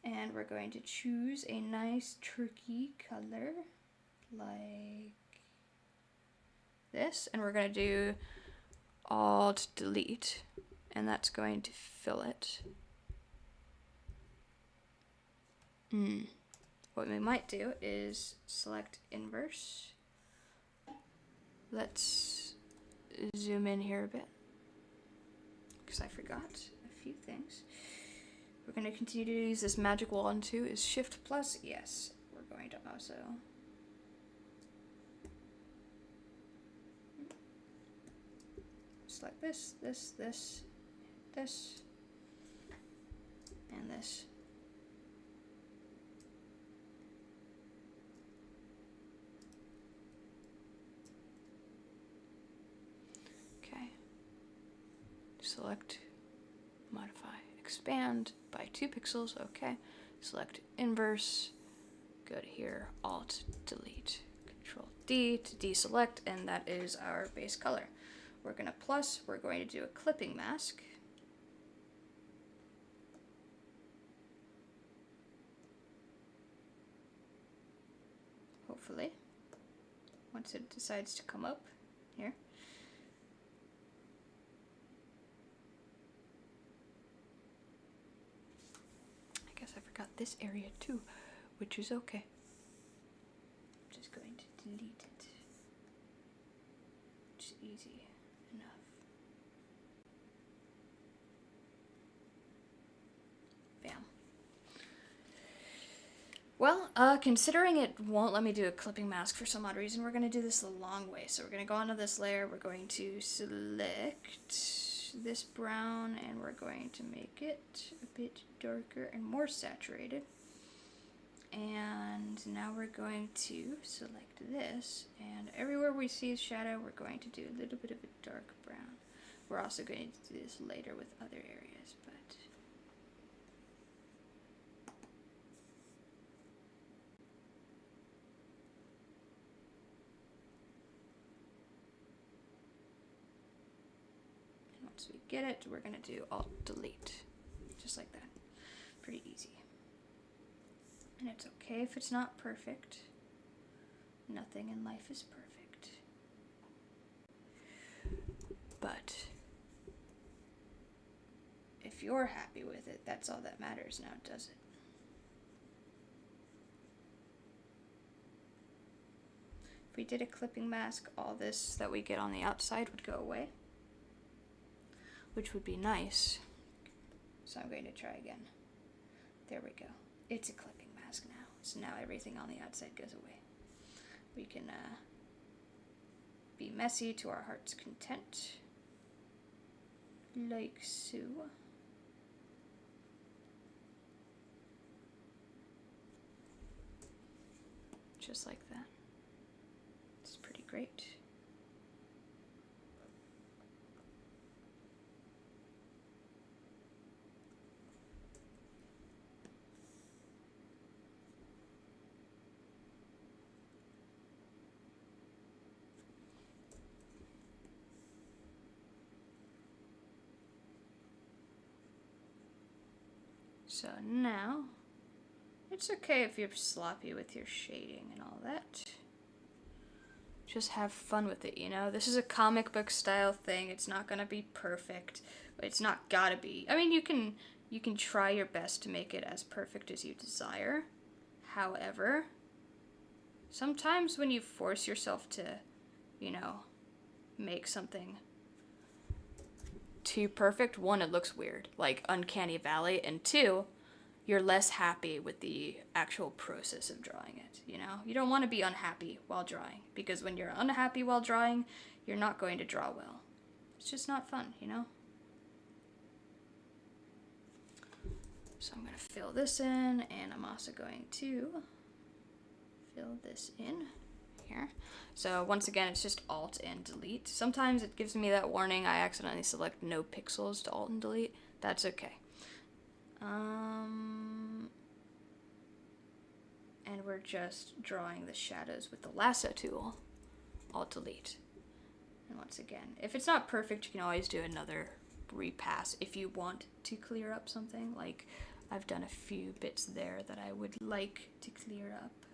And we're going to choose a nice turkey color like this. And we're going to do Alt delete. And that's going to fill it. What we might do is select inverse. Let's zoom in here a bit because I forgot a few things. We're going to continue to use this magic wand too. Is Shift plus? Yes. We're going to also select this, this, this, this, and this. Select, modify, expand by 2 pixels, okay. Select inverse, go to here, Alt, delete, Control D to deselect, and that is our base color. We're going to plus, we're going to do a clipping mask. Hopefully, once it decides to come up here. I forgot this area too, which is okay. I'm just going to delete it. It's easy enough. Bam. Well, considering it won't let me do a clipping mask for some odd reason, we're going to do this the long way. So we're going to go onto this layer, we're going to select this brown, and we're going to make it a bit darker and more saturated. And now we're going to select this, and everywhere we see shadow, we're going to do a little bit of a dark brown. We're also going to do this later with other areas, but once we get it, we're going to do Alt delete, just like that. Pretty easy. And it's okay if it's not perfect. Nothing in life is perfect. But if you're happy with it, that's all that matters now, does it? If we did a clipping mask, all this that we get on the outside would go away, which would be nice. So I'm going to try again. There we go. It's a clipping mask now. So now everything on the outside goes away. We can be messy to our heart's content. Like so. Just like that. It's pretty great. So now, it's okay if you're sloppy with your shading and all that. Just have fun with it, you know? This is a comic book style thing. It's not gonna be perfect, but it's not gotta be. I mean, you can try your best to make it as perfect as you desire. However, sometimes when you force yourself to, you know, make something too perfect, one, it looks weird, like uncanny valley, and two, you're less happy with the actual process of drawing it, you know? You don't want to be unhappy while drawing, because when you're unhappy while drawing, you're not going to draw well. It's just not fun, you know? So I'm going to fill this in, and I'm also going to fill this in here. So once again, it's just Alt and Delete. Sometimes it gives me that warning I accidentally select no pixels to Alt and Delete. That's okay. And we're just drawing the shadows with the lasso tool. Alt Delete. And once again, if it's not perfect, you can always do another repass if you want to clear up something. Like, I've done a few bits there that I would like to clear up,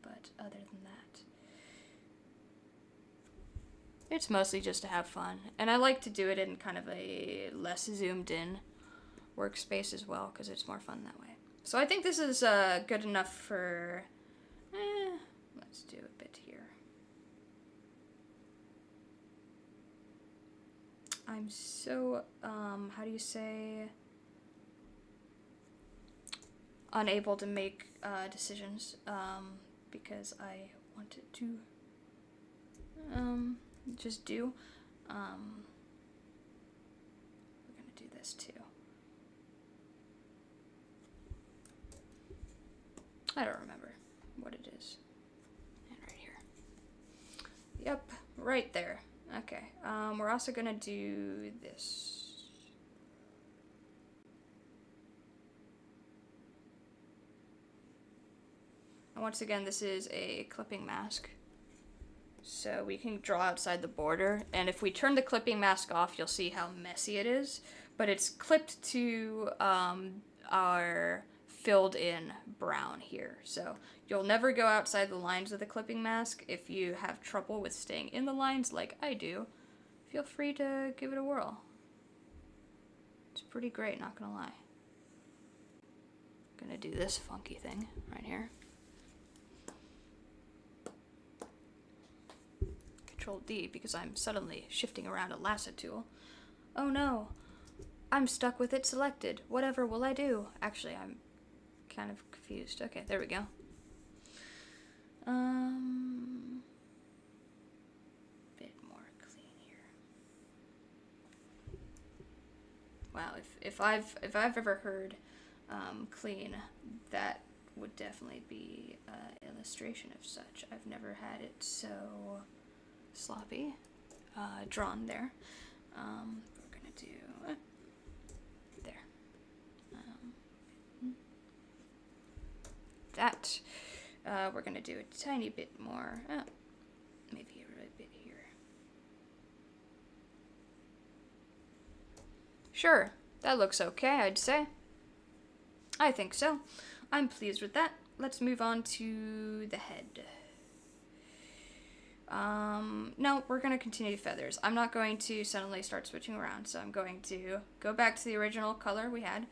but other than that, it's mostly just to have fun. And I like to do it in kind of a less zoomed in workspace as well, because it's more fun that way. So I think this is good enough for, let's do a bit here. I'm so, how do you say, unable to make decisions, because I wanted to just do. We're gonna do this too. I don't remember what it is. And right here. Yep, right there. Okay, we're also gonna do this. And once again, this is a clipping mask. So we can draw outside the border, and if we turn the clipping mask off, you'll see how messy it is. But it's clipped to our filled in brown here. So you'll never go outside the lines of the clipping mask. If you have trouble with staying in the lines like I do, feel free to give it a whirl. It's pretty great, not gonna lie. Gonna do this funky thing right here. Control D because I'm suddenly shifting around a lasso tool. Oh no, I'm stuck with it selected. Whatever will I do? Actually, I'm kind of confused. Okay, there we go. Bit more clean here. Wow, if I've ever heard clean, that would definitely be an illustration of such. I've never had it so sloppy drawn there. We're gonna do there. That. We're gonna do a tiny bit more. Maybe a bit here. Sure, that looks okay, I'd say. I think so. I'm pleased with that. Let's move on to the head. No, we're going to continue feathers. I'm not going to suddenly start switching around, so I'm going to go back to the original color we had,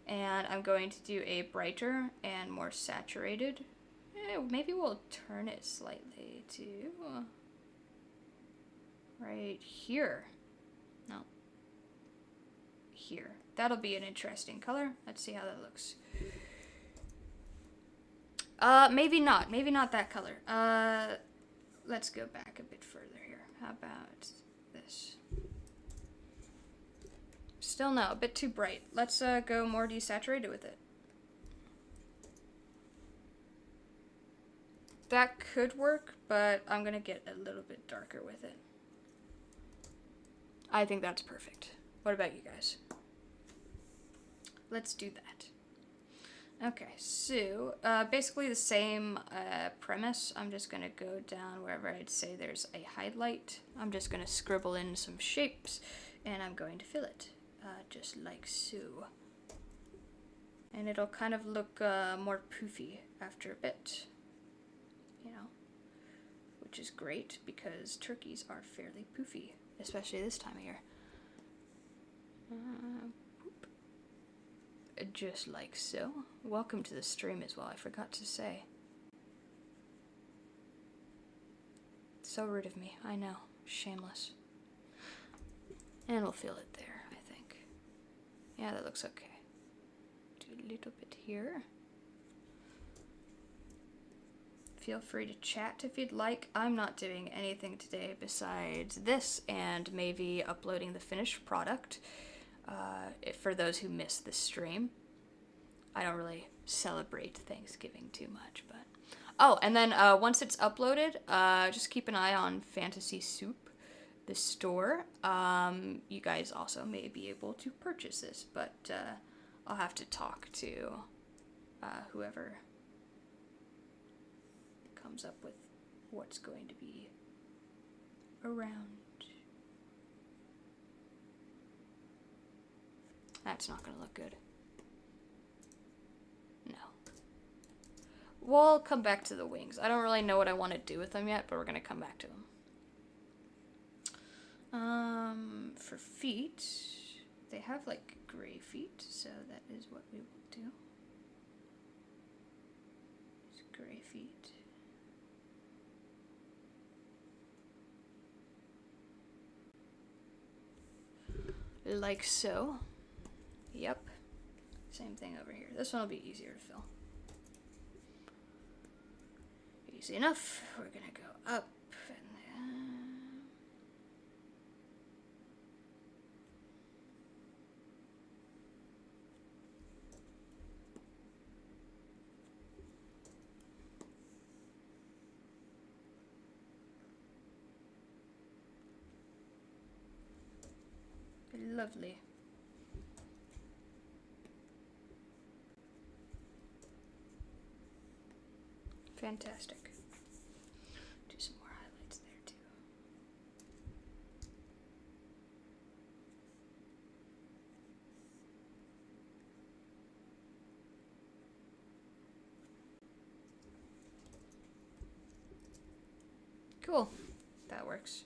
and I'm going to do a brighter and more saturated. Maybe we'll turn it slightly to right here. No. Here. That'll be an interesting color. Let's see how that looks. Maybe not. Maybe not that color. Let's go back a bit further here. How about this? Still no, a bit too bright. Let's go more desaturated with it. That could work, but I'm gonna get a little bit darker with it. I think that's perfect. What about you guys? Let's do that. Okay, so basically the same premise. I'm just going to go down wherever I'd say there's a highlight. I'm just going to scribble in some shapes, and I'm going to fill it, just like so. And it'll kind of look more poofy after a bit, you know, which is great because turkeys are fairly poofy, especially this time of year. Just like so. Welcome to the stream as well, I forgot to say. So rude of me, I know. Shameless. And we'll feel it there, I think. Yeah, that looks okay. Do a little bit here. Feel free to chat if you'd like. I'm not doing anything today besides this and maybe uploading the finished product. For those who missed this stream. I don't really celebrate Thanksgiving too much, but oh, and then once it's uploaded, just keep an eye on Fantasy Soup, the store. You guys also may be able to purchase this, but I'll have to talk to whoever comes up with what's going to be around. That's not gonna look good. No. We'll come back to the wings. I don't really know what I want to do with them yet, but we're gonna come back to them. For feet, they have like gray feet, so that is what we will do. It's gray feet. Like so. Yep. Same thing over here. This one will be easier to fill. Easy enough. We're gonna go up and lovely. Fantastic. Do some more highlights there too. Cool. That works.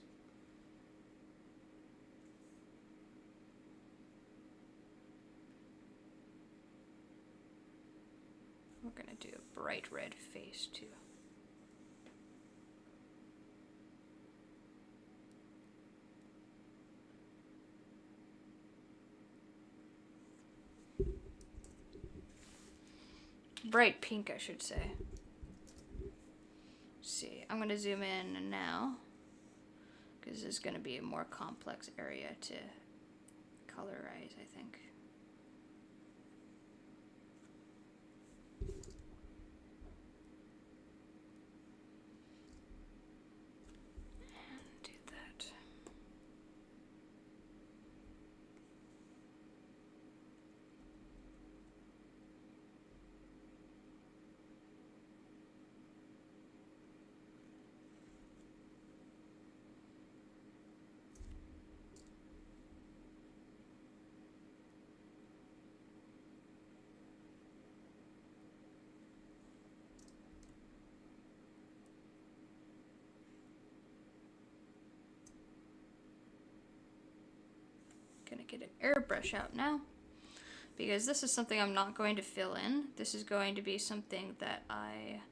We're gonna do a bright red face too. Bright pink, I should say. Let's see, I'm gonna zoom in now, because this is gonna be a more complex area to colorize, I think. Do that. Gonna get an airbrush out now, because this is something I'm not going to fill in. This is going to be something that I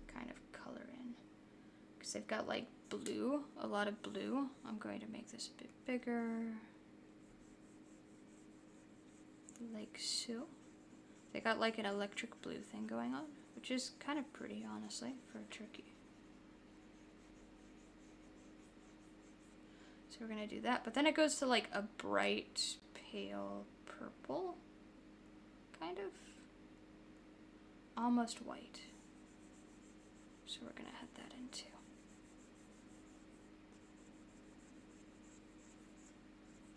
kind of color in, because they've got like blue, a lot of blue. I'm going to make this a bit bigger, like so. They got like an electric blue thing going on, which is kind of pretty, honestly, for a turkey. So we're gonna do that, but then it goes to like a bright pale purple, kind of, almost white. So we're gonna add that in too.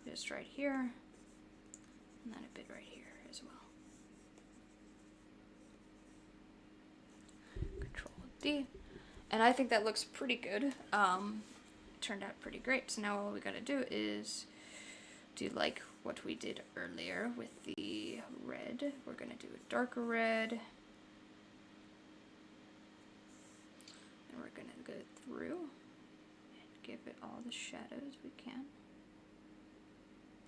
Just right here, and then a bit right here as well. Control D, and I think that looks pretty good. Turned out pretty great. So now all we gotta do is do like what we did earlier with the red. We're gonna do a darker red, and we're gonna go through and give it all the shadows we can.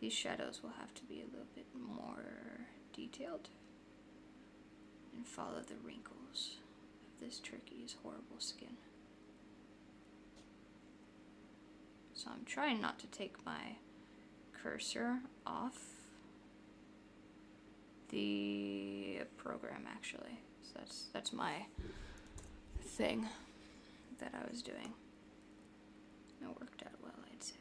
These shadows will have to be a little bit more detailed and follow the wrinkles of this turkey's horrible skin. So I'm trying not to take my cursor off the program, actually. So that's my thing that I was doing. It worked out well, I'd say.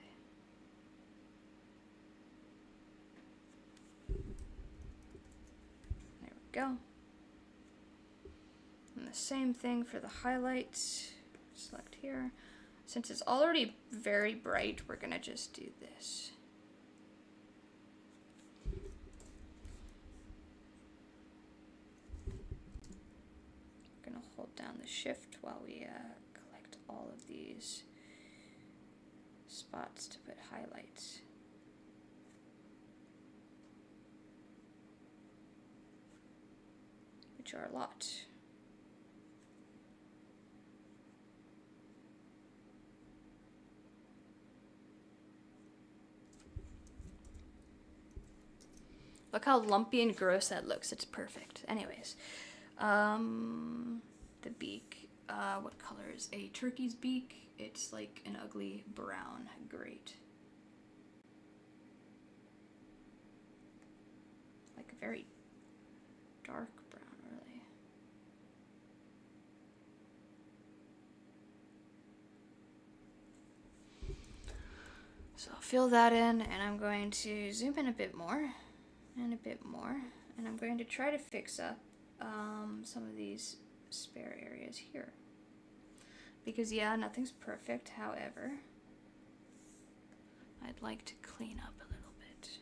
go. And the same thing for the highlights. Select here. Since it's already very bright, we're gonna just do this. We're gonna hold down the shift while we collect all of these spots to put highlights. Which are a lot. Look how lumpy and gross that looks. It's perfect. Anyways, the beak. What color is a turkey's beak? It's like an ugly brown. Great. Like a very dark brown, really. So I'll fill that in, and I'm going to zoom in a bit more. And a bit more, and I'm going to try to fix up some of these spare areas here, because yeah, nothing's perfect. However, I'd like to clean up a little bit,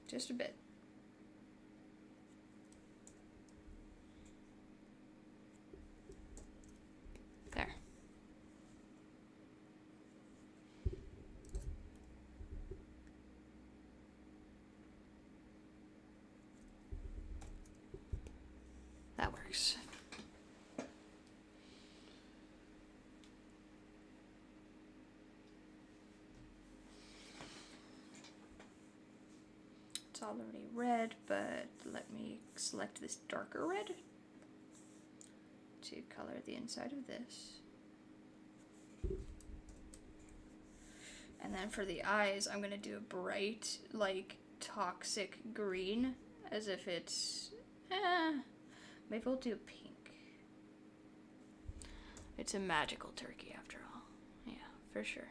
just a bit. There. That works. It's already red, but let me select this darker red to color the inside of this. And then for the eyes, I'm gonna do a bright, like, toxic green, as if it's, maybe we'll do pink. It's a magical turkey after all. Yeah, for sure.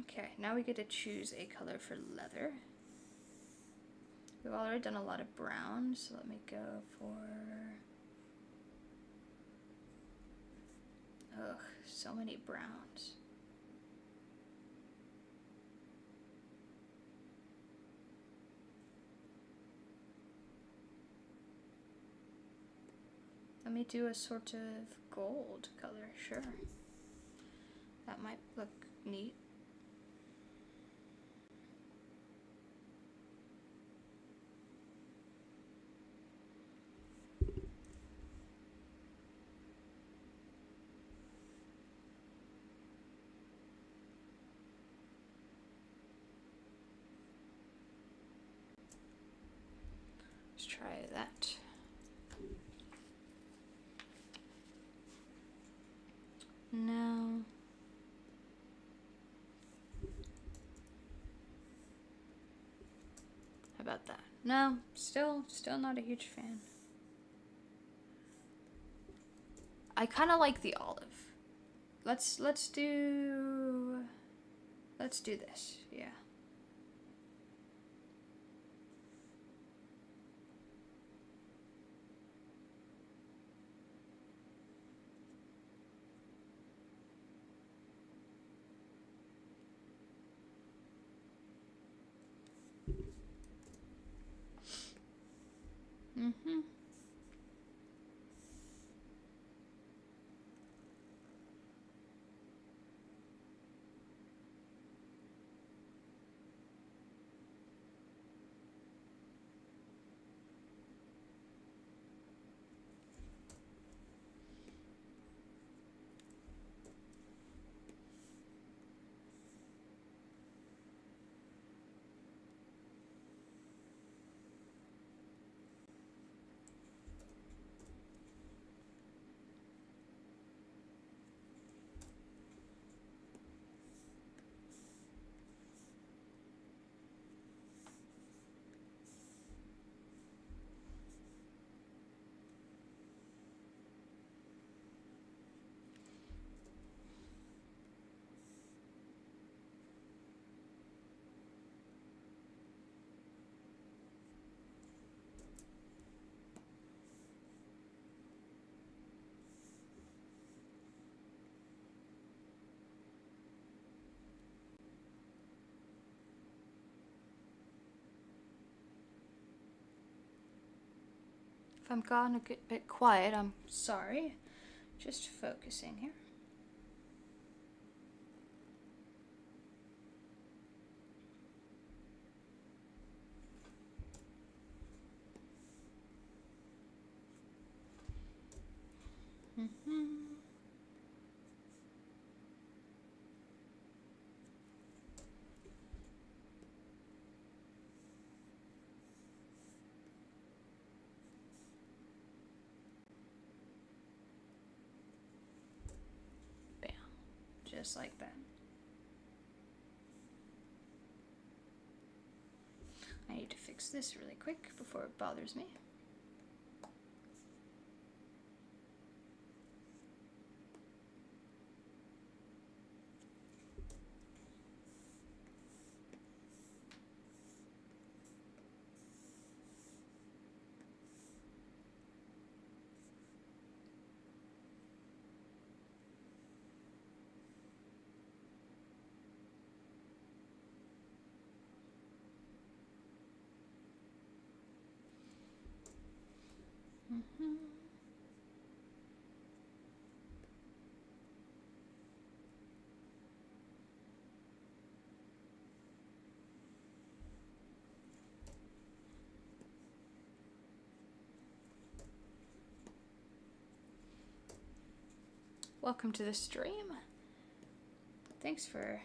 Okay, now we get to choose a color for leather. We've already done a lot of brown, so let me go for... Ugh, so many browns. Let me do a sort of gold color, sure. That might look neat. Let's try that. No. How about that? No, still not a huge fan. I kind of like the olive. Let's do this. Yeah. Mm-hmm. If I'm gone a good bit quiet, I'm sorry. Just focusing here. Bam. Just like that. I need to fix this really quick before it bothers me. Welcome to the stream. Thanks for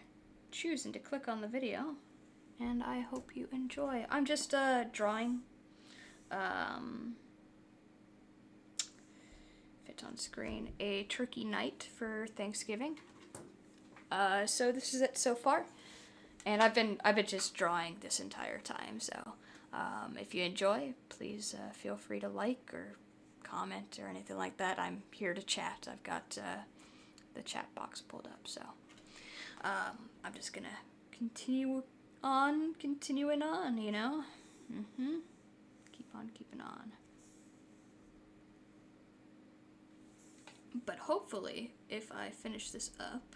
choosing to click on the video, and I hope you enjoy. I'm just drawing. Fit on screen a turkey night for Thanksgiving. So this is it so far, and I've been just drawing this entire time. So if you enjoy, please feel free to like or comment or anything like that. I'm here to chat. I've got the chat box pulled up, so I'm just gonna continuing on, you know. Keep on keeping on. But hopefully, if I finish this up,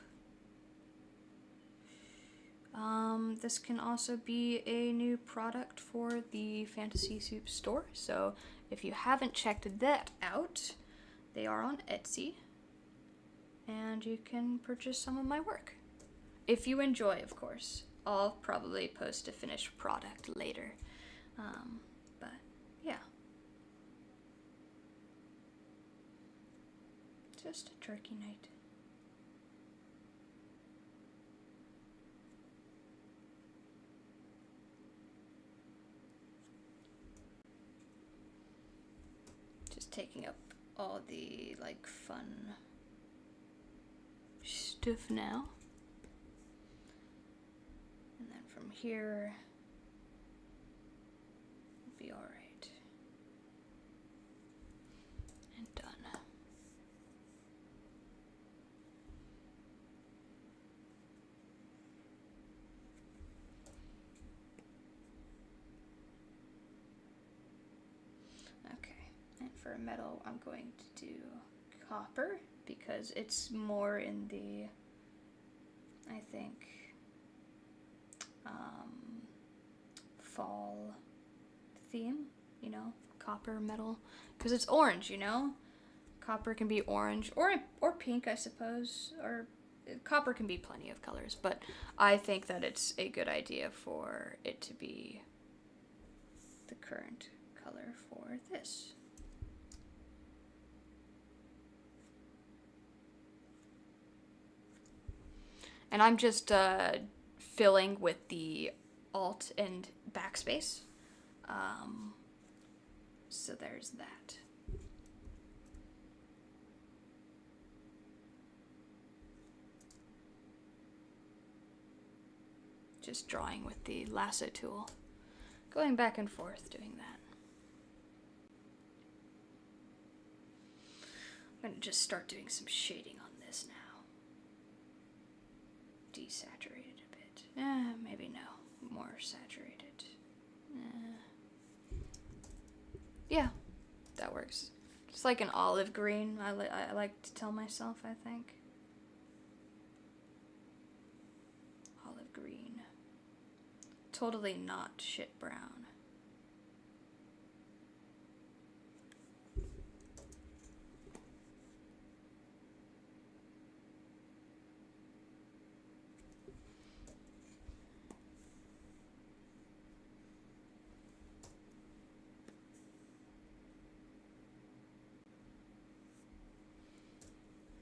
this can also be a new product for the Fantasy Soup store. So if you haven't checked that out, they are on Etsy, and you can purchase some of my work. If you enjoy, of course. I'll probably post a finished product later. But yeah. Just a turkey night. Just taking up all the like fun stuff now. And then from here, we'll be alright. And done. Okay, and for metal, I'm going to do copper because it's more in the, I think, fall theme, you know, copper metal, because it's orange, you know. Copper can be orange or pink, I suppose, or copper can be plenty of colors, but I think that it's a good idea for it to be the current color for this. And I'm just filling with the Alt and backspace. So there's that. Just drawing with the lasso tool. Going back and forth doing that. I'm gonna just start doing some shading on this now. Desaturated a bit. Maybe no. More saturated. Yeah, that works. Just like an olive green, I like to tell myself, I think. Olive green. Totally not shit brown.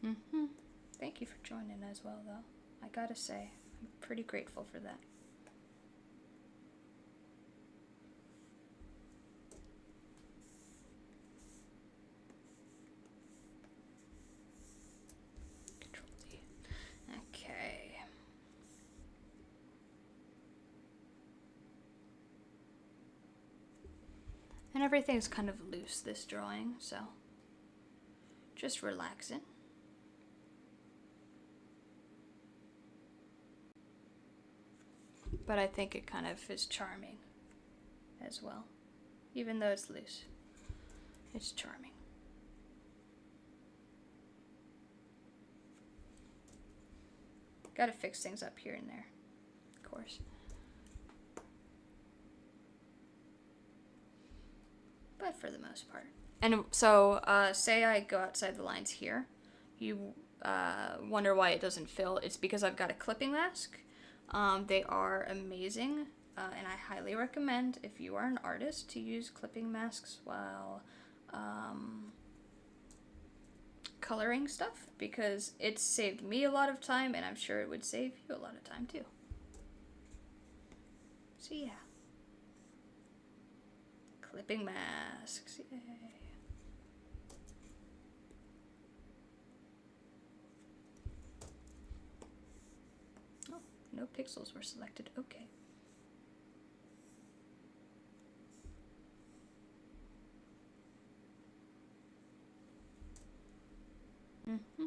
Mm-hmm. Thank you for joining as well, though. I gotta say, I'm pretty grateful for that. Control D. Okay. And everything's kind of loose, this drawing, so just relaxing. But I think it kind of is charming as well. Even though it's loose, it's charming. Gotta fix things up here and there, of course. But for the most part. And so, say I go outside the lines here. You wonder why it doesn't fill. It's because I've got a clipping mask. They are amazing, and I highly recommend, if you are an artist, to use clipping masks while coloring stuff, because it's saved me a lot of time, and I'm sure it would save you a lot of time too. So yeah. Clipping masks, yay. Oh, no pixels were selected, okay. Mm-hmm.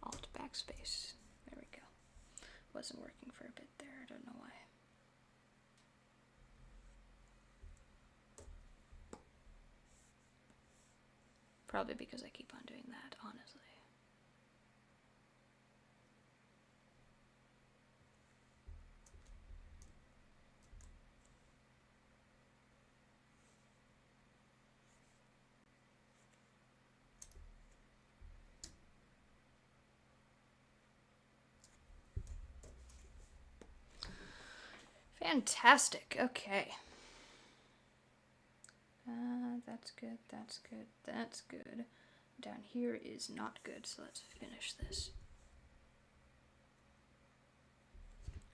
Alt backspace. There we go. Wasn't working for a bit there. I don't know why. Probably because I keep on doing that, honestly. Fantastic. Okay. That's good. That's good. That's good. Down here is not good, so let's finish this.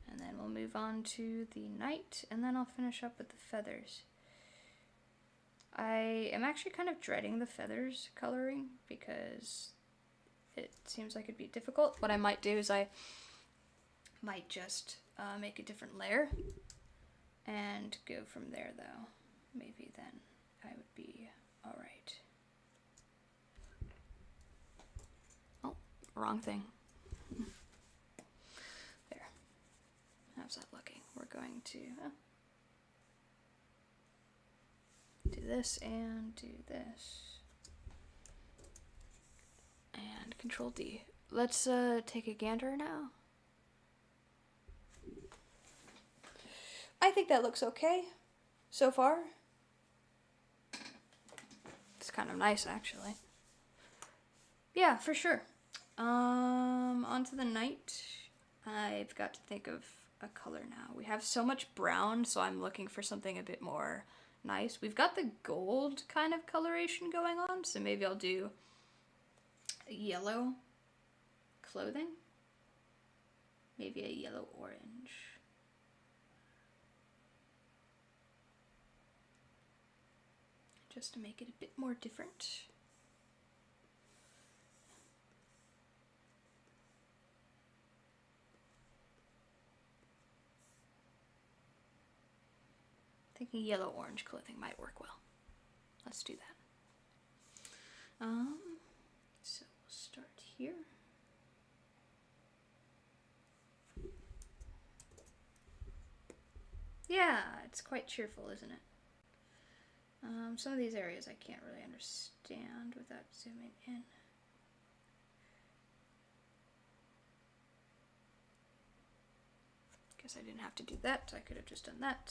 And then we'll move on to the night, and then I'll finish up with the feathers. I am actually kind of dreading the feathers coloring because it seems like it'd be difficult. What I might do is I might just make a different layer and go from there, though. Maybe then I would be alright. Oh, wrong thing. There. How's that looking? We're going to do this and do this. And Control D. Let's take a gander now. I think that looks okay so far. It's kind of nice, actually. Yeah, for sure. On to the night. I've got to think of a color now. We have so much brown, so I'm looking for something a bit more nice. We've got the gold kind of coloration going on, so maybe I'll do a yellow clothing. Maybe a yellow orange. Just to make it a bit more different. Thinking yellow-orange clothing might work well. Let's do that. So we'll start here. Yeah, it's quite cheerful, isn't it? Some of these areas I can't really understand without zooming in. Guess I didn't have to do that. I could have just done that.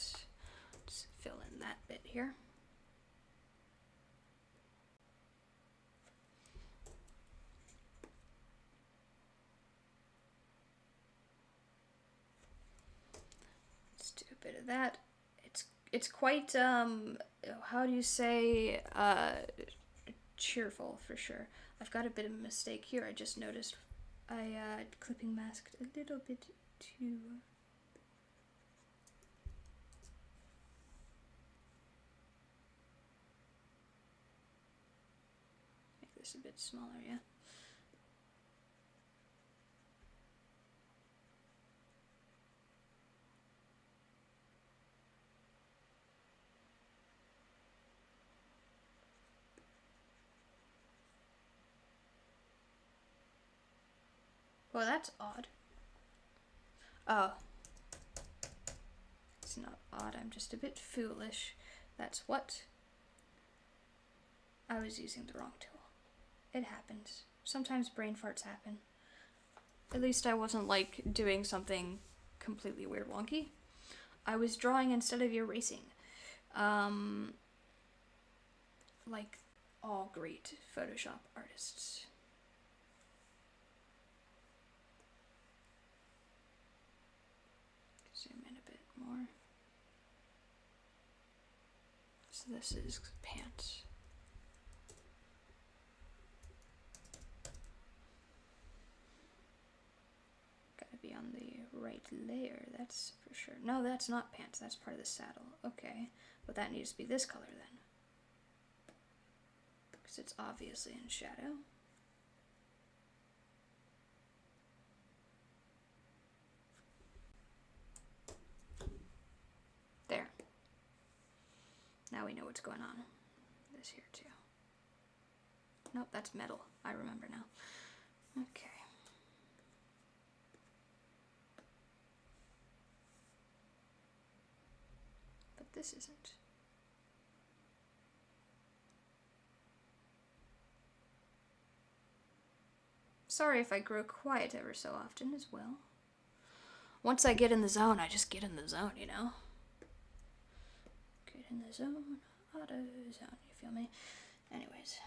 Just fill in that bit here. Let's do a bit of that. it's quite, how do you say, cheerful for sure. I've got a bit of a mistake here. I just noticed I clipping masked a little bit too. Make this a bit smaller, yeah. Well, that's odd. Oh. It's not odd, I'm just a bit foolish. That's what. I was using the wrong tool. It happens. Sometimes brain farts happen. At least I wasn't like doing something completely weird wonky. I was drawing instead of erasing. Like all great Photoshop artists. Zoom in a bit more. So this is pants. Gotta be on the right layer, that's for sure. No, that's not pants, that's part of the saddle. Okay, but that needs to be this color then. Because it's obviously in shadow. There. Now we know what's going on. This here too. Nope, that's metal. I remember now. Okay. But this isn't. Sorry if I grow quiet ever so often as well. Once I get in the zone, I just get in the zone, you know? Get in the zone, auto zone, you feel me? Anyways.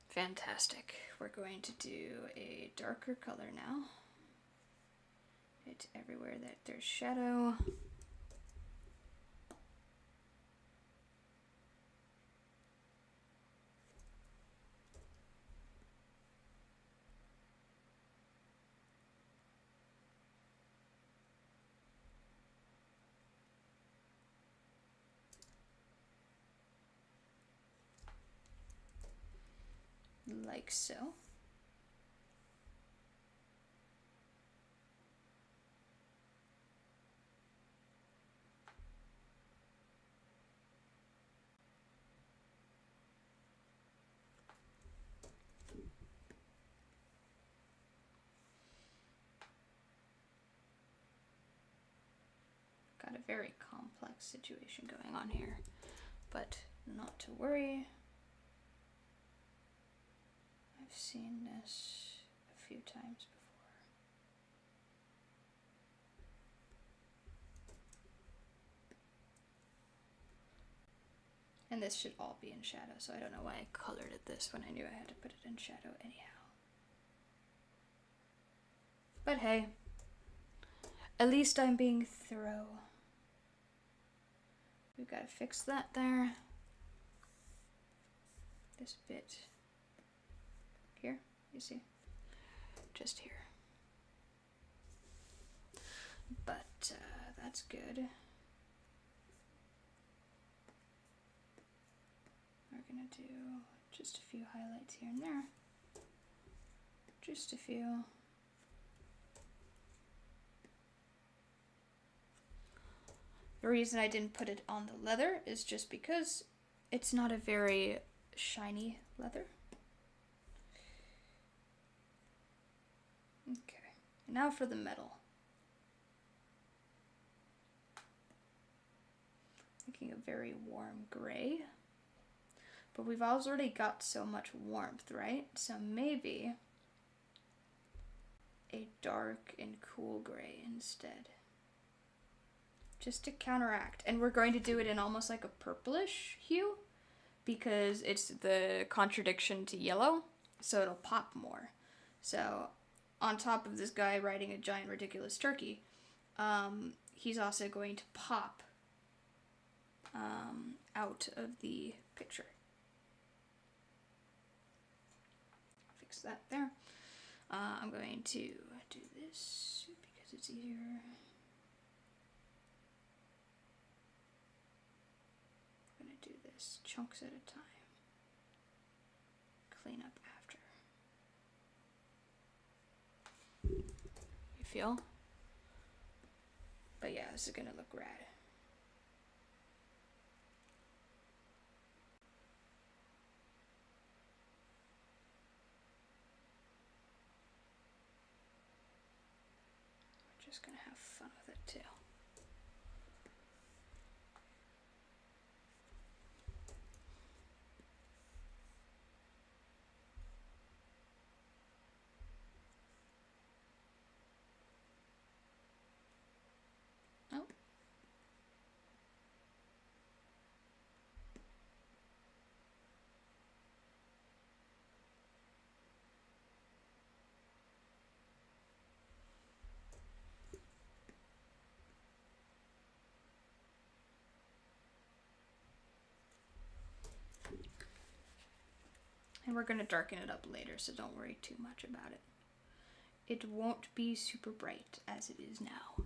Fantastic. We're going to do a darker color now. It's everywhere that there's shadow. Like so. Got a very complex situation going on here, but not to worry. I've seen this a few times before. And this should all be in shadow, so I don't know why I colored it this when I knew I had to put it in shadow anyhow. But hey, at least I'm being thorough. We've got to fix that there. This bit here, you see? Just here. But that's good. We're gonna do just a few highlights here and there. Just a few. The reason I didn't put it on the leather is just because it's not a very shiny leather. Okay, now for the metal. Making a very warm gray. But we've already got so much warmth, right? So maybe a dark and cool gray instead. Just to counteract. And we're going to do it in almost like a purplish hue because it's the contradiction to yellow, so it'll pop more. So on top of this guy riding a giant ridiculous turkey, he's also going to pop out of the picture. Fix that there. I'm going to do this because it's easier. I'm going to do this chunks at a time. Clean up after. You feel? But yeah, this is going to look rad. Just gonna have fun with it too. Oh. And we're going to darken it up later, so don't worry too much about it. It won't be super bright as it is now.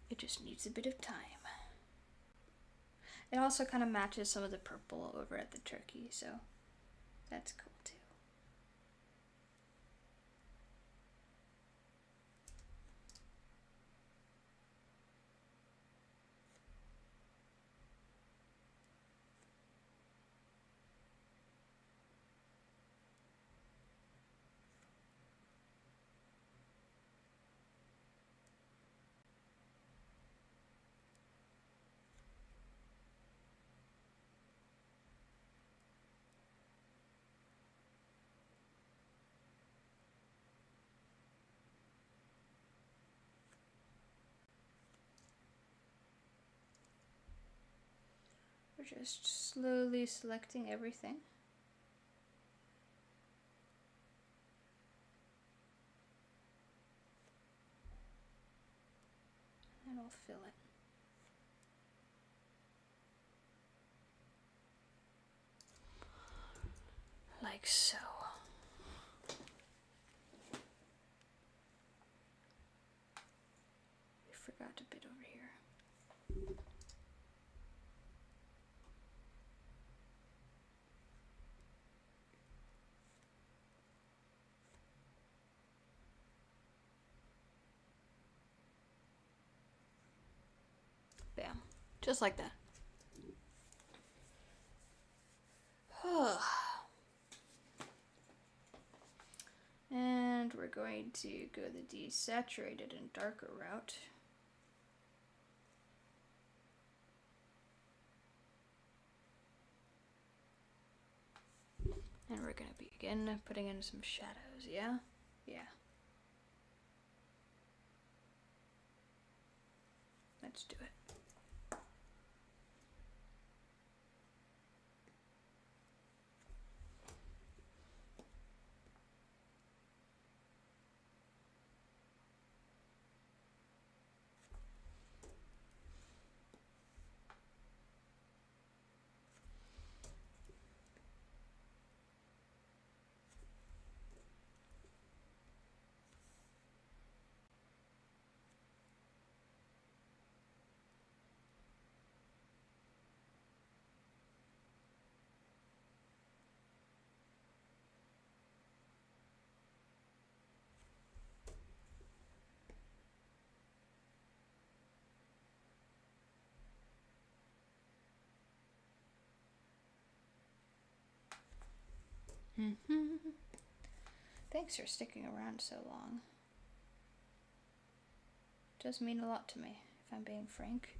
It just needs a bit of time. It also kind of matches some of the purple over at the turkey, so that's cool too. We're just slowly selecting everything. And I'll fill it. Like so. We forgot a bit over here. Bam. Just like that. And we're going to go the desaturated and darker route. And we're going to begin putting in some shadows, yeah? Yeah. Let's do it. Thanks for sticking around so long. It does mean a lot to me, if I'm being frank.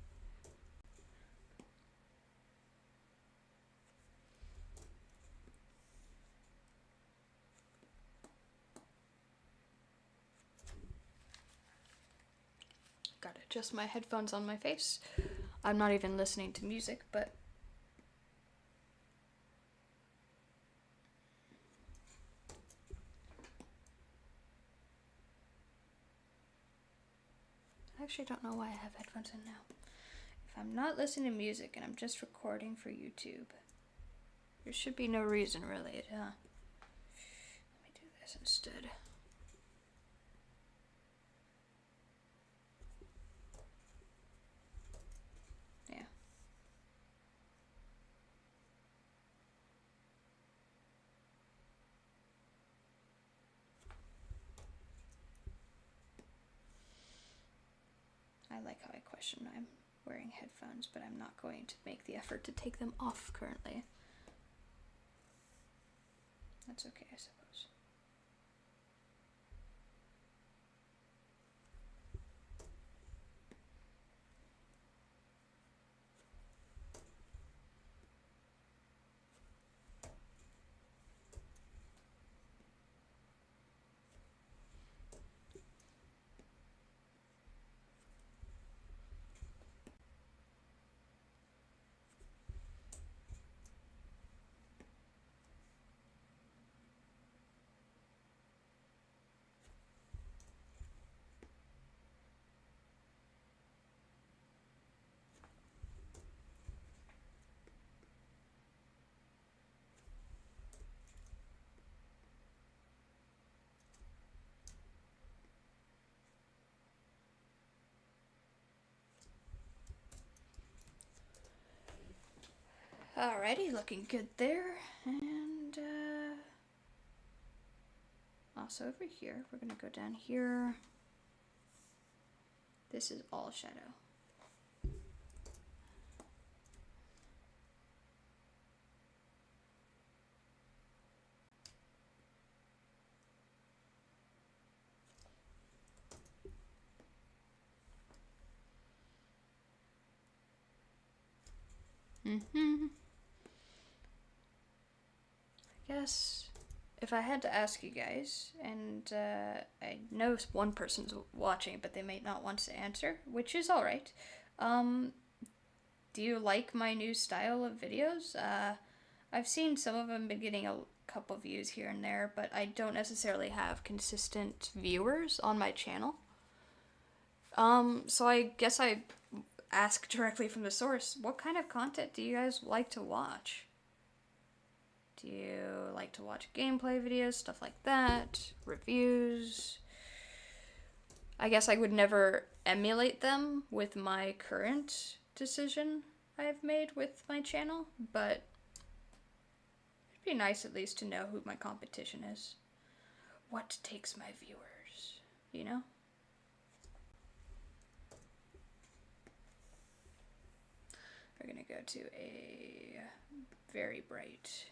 Gotta adjust my headphones on my face. I'm not even listening to music, but I actually don't know why I have headphones in now. If I'm not listening to music and I'm just recording for YouTube, there should be no reason really, huh? Let me do this instead. Yeah. I like how I question I'm wearing headphones, but I'm not going to make the effort to take them off currently. That's okay, I suppose. Alrighty, looking good there. And also over here, we're gonna go down here. This is all shadow. I guess if I had to ask you guys, and I know one person's watching, but they may not want to answer, which is alright. Do you like my new style of videos? I've seen some of them been getting a couple views here and there, but I don't necessarily have consistent viewers on my channel. So I guess I ask directly from the source, what kind of content do you guys like to watch? Do you like to watch gameplay videos, stuff like that, reviews? I guess I would never emulate them with my current decision I've made with my channel, but it'd be nice at least to know who my competition is. What takes my viewers, you know? We're gonna go to a very bright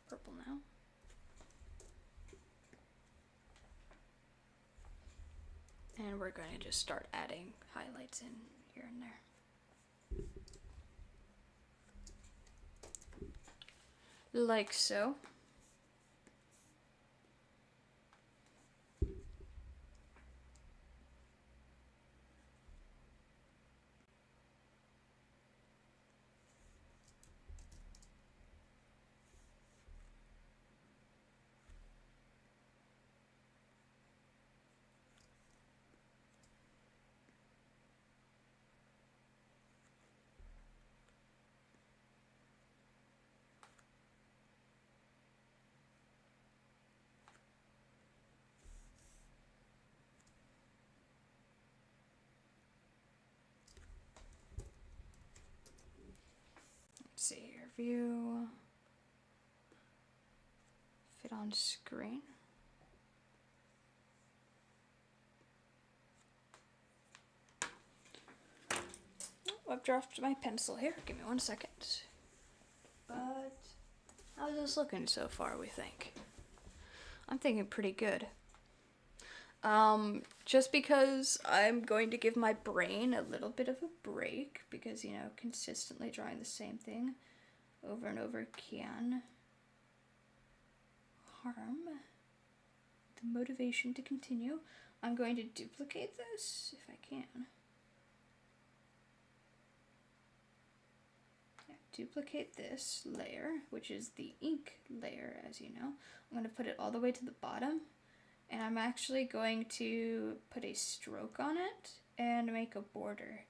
purple now. And we're going to just start adding highlights in here and there. Like so. Let's see here, view, fit on screen. Oh, I've dropped my pencil here. Give me 1 second. But how's this looking so far, we think? I'm thinking pretty good. Just because I'm going to give my brain a little bit of a break because, you know, consistently drawing the same thing over and over can harm the motivation to continue. I'm going to duplicate this if I can. Yeah, duplicate this layer, which is the ink layer, as you know. I'm going to put it all the way to the bottom, and I'm actually going to put a stroke on it and make a border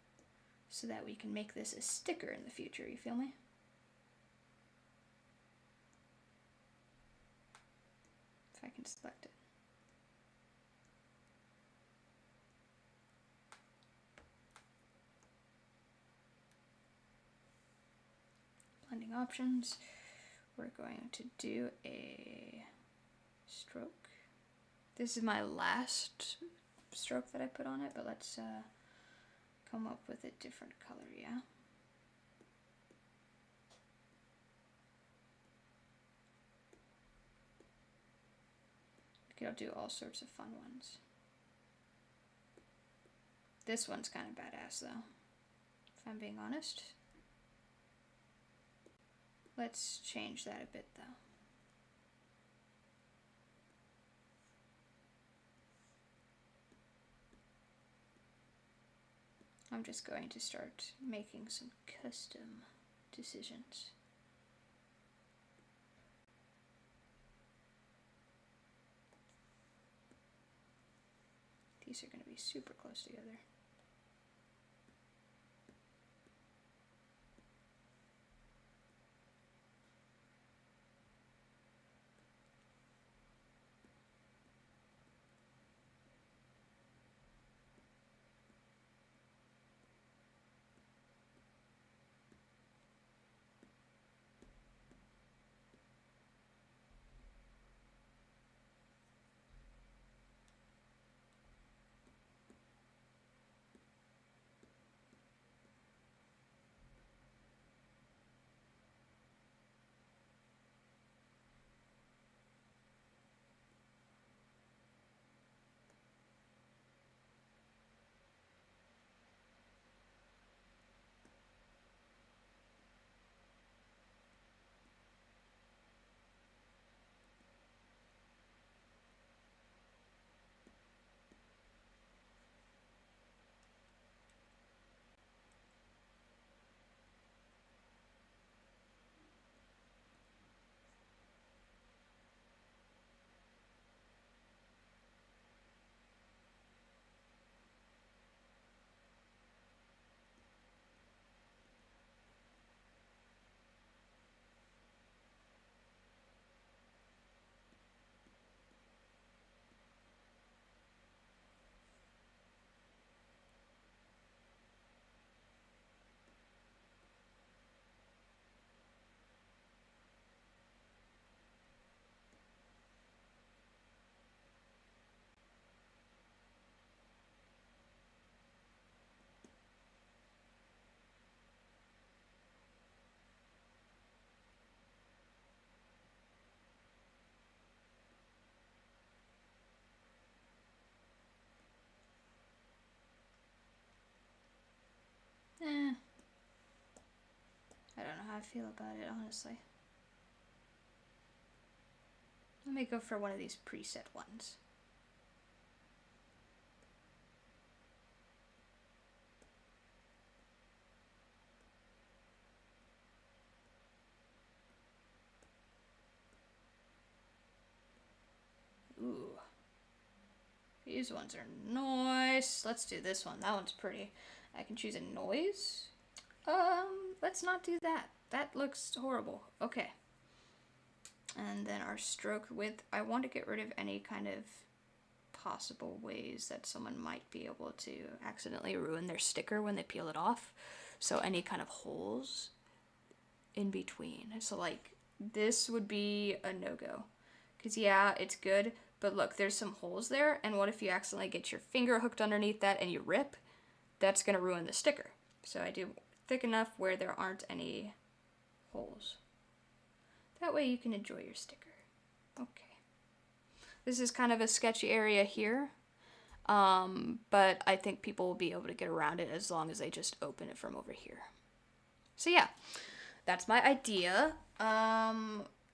so that we can make this a sticker in the future, you feel me? If I can select it. Blending options. We're going to do a stroke. This is my last stroke that I put on it, but let's come up with a different color, yeah? Okay, I'll do all sorts of fun ones. This one's kind of badass though, if I'm being honest. Let's change that a bit though. I'm just going to start making some custom decisions. These are going to be super close together. I don't know how I feel about it, honestly. Let me go for one of these preset ones. Ooh. These ones are nice. Let's do this one. That one's pretty. I can choose a noise. Let's not do that. That looks horrible. Okay. And then our stroke width. I want to get rid of any kind of possible ways that someone might be able to accidentally ruin their sticker when they peel it off. So any kind of holes in between. So like this would be a no-go. Because yeah, it's good, but look, there's some holes there, and what if you accidentally get your finger hooked underneath that and you rip? That's going to ruin the sticker. So I do thick enough where there aren't any holes. That way you can enjoy your sticker. Okay. This is kind of a sketchy area here, but I think people will be able to get around it as long as they just open it from over here. So yeah, that's my idea.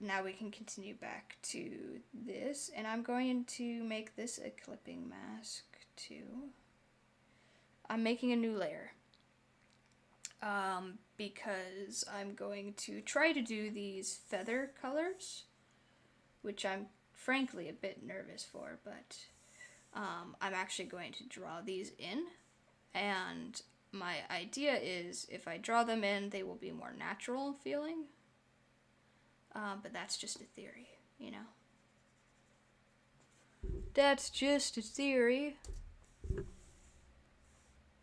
now we can continue back to this, and I'm going to make this a clipping mask too. I'm making a new layer because I'm going to try to do these feather colors, which I'm frankly a bit nervous for, but I'm actually going to draw these in, and my idea is if I draw them in, they will be more natural feeling. But that's just a theory, you know? That's just a theory.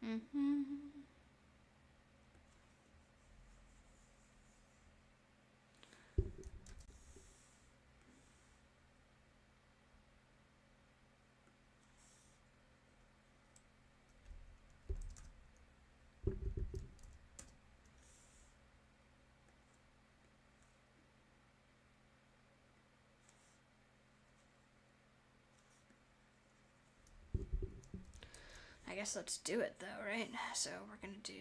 Mm-hmm. I guess let's do it though, right? So we're gonna do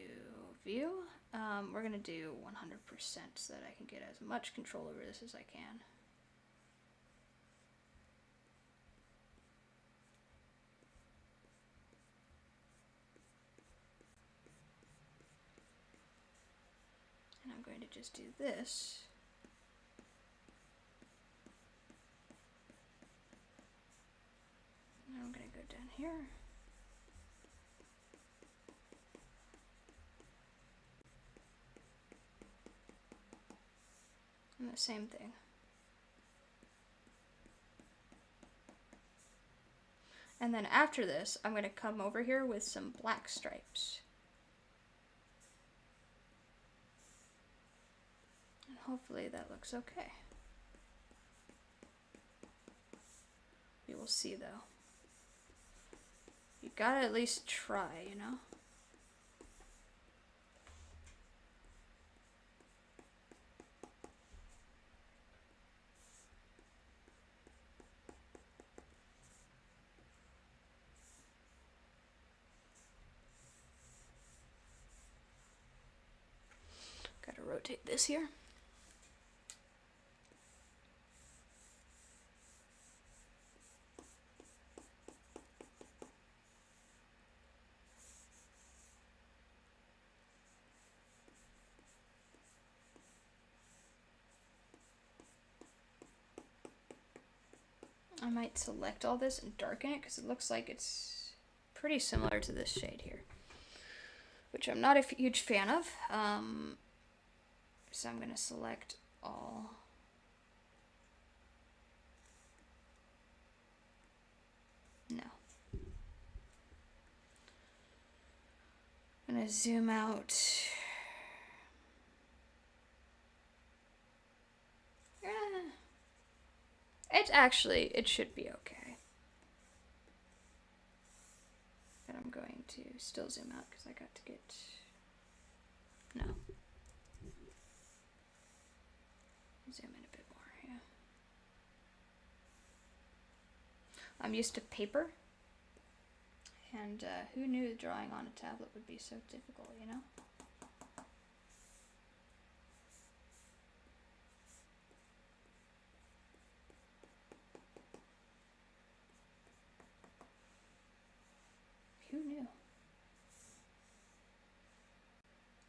view. We're gonna do 100% so that I can get as much control over this as I can. And I'm going to just do this. And I'm gonna go down here. And the same thing. And then after this, I'm going to come over here with some black stripes. And hopefully that looks okay. We will see though. You gotta at least try, you know? Gotta rotate this here. I might select all this and darken it because it looks like it's pretty similar to this shade here, which I'm not a huge fan of. So I'm going to select all. No. I'm going to zoom out. It should be okay. But I'm going to still zoom out because I got to get, no. Zoom in a bit more, yeah. I'm used to paper, and who knew drawing on a tablet would be so difficult, you know? Who knew?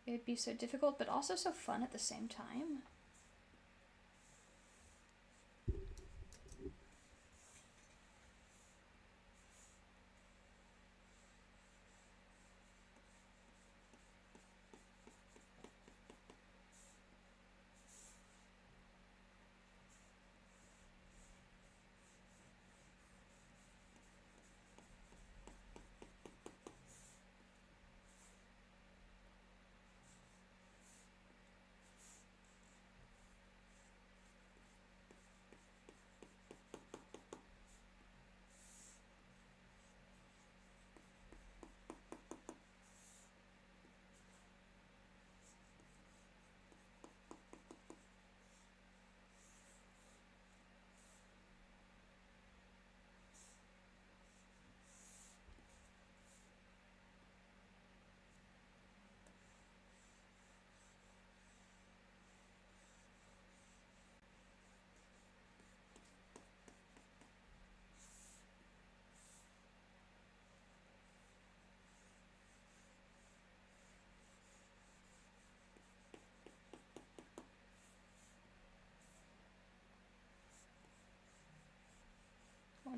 It'd be so difficult, but also so fun at the same time.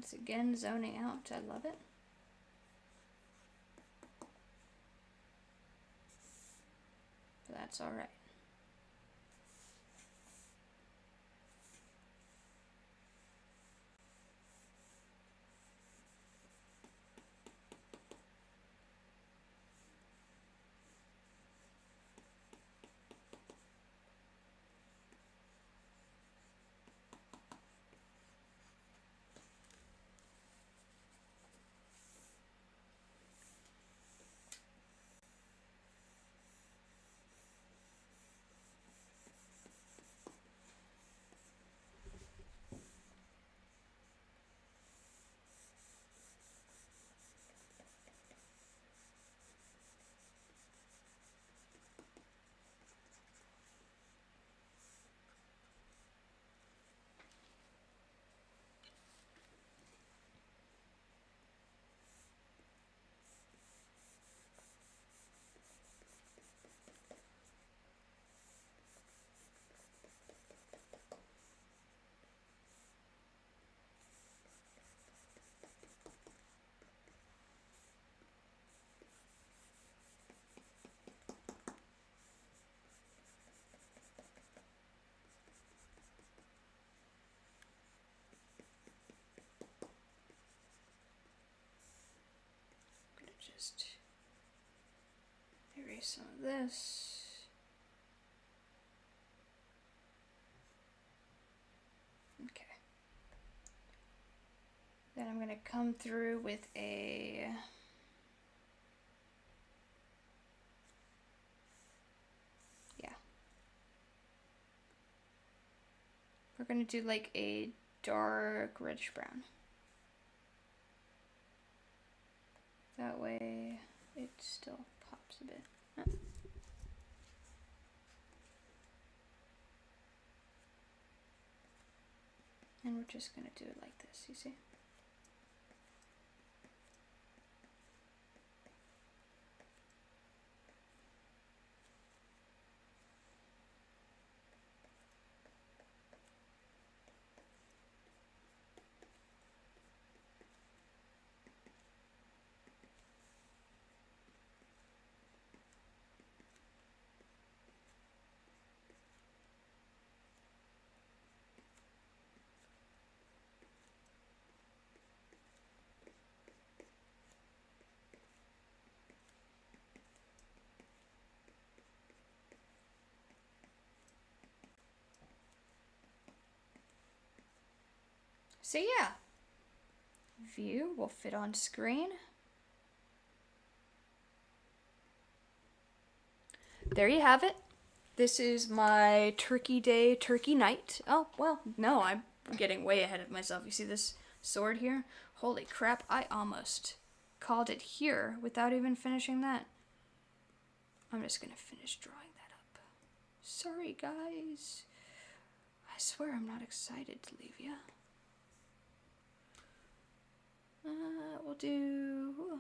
Once again, zoning out. I love it. But that's alright. Just erase some of this. Okay. Then I'm going to come through with a we're going to do like a dark reddish brown. That way it still pops a bit. And we're just going to do it like this, you see? So yeah, view will fit on screen. There you have it. This is my turkey day, turkey night. Oh, well, no, I'm getting way ahead of myself. You see this sword here? Holy crap, I almost called it here without even finishing that. I'm just gonna finish drawing that up. Sorry, guys. I swear I'm not excited to leave you. We'll do,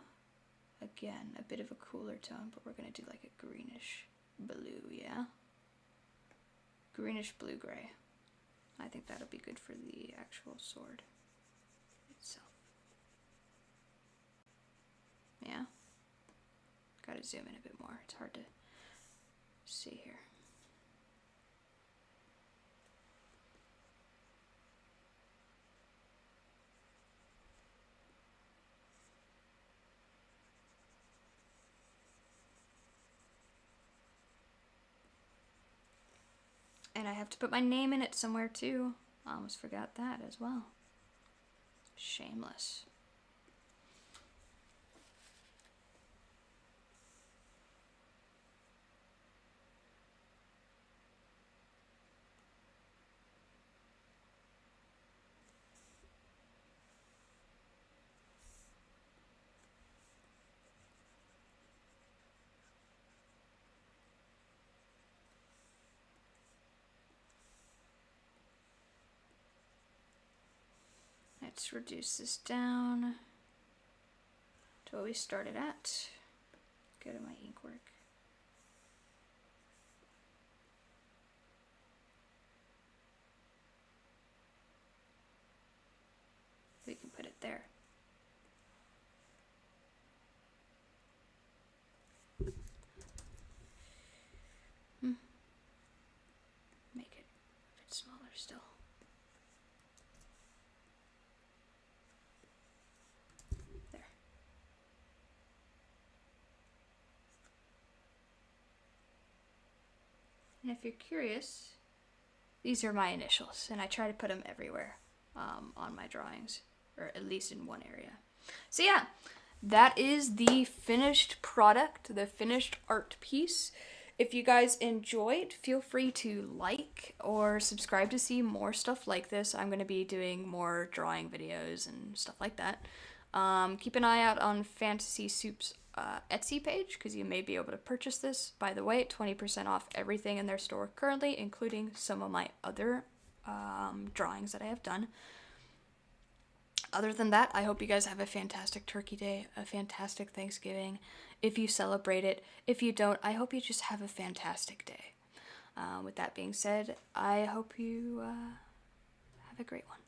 again, a bit of a cooler tone, but we're gonna do like a greenish blue, yeah? Greenish blue-gray. I think that'll be good for the actual sword itself. Yeah? Gotta zoom in a bit more. It's hard to see here. And I have to put my name in it somewhere too. I almost forgot that as well. Shameless. Let's reduce this down to what we started at. Go to my ink work. We can put it There. Make it a bit smaller still. There. And if you're curious, these are my initials, and I try to put them everywhere on my drawings, or at least in one area. So yeah, that is the finished product, the finished art piece. If you guys enjoyed, feel free to like or subscribe to see more stuff like this. I'm going to be doing more drawing videos and stuff like that. Keep an eye out on Fantasy Soup's Etsy page, because you may be able to purchase this. By the way, 20% off everything in their store currently, including some of my other drawings that I have done. Other than that, I hope you guys have a fantastic Turkey Day, a fantastic Thanksgiving, if you celebrate it. If you don't, I hope you just have a fantastic day. With that being said, I hope you have a great one.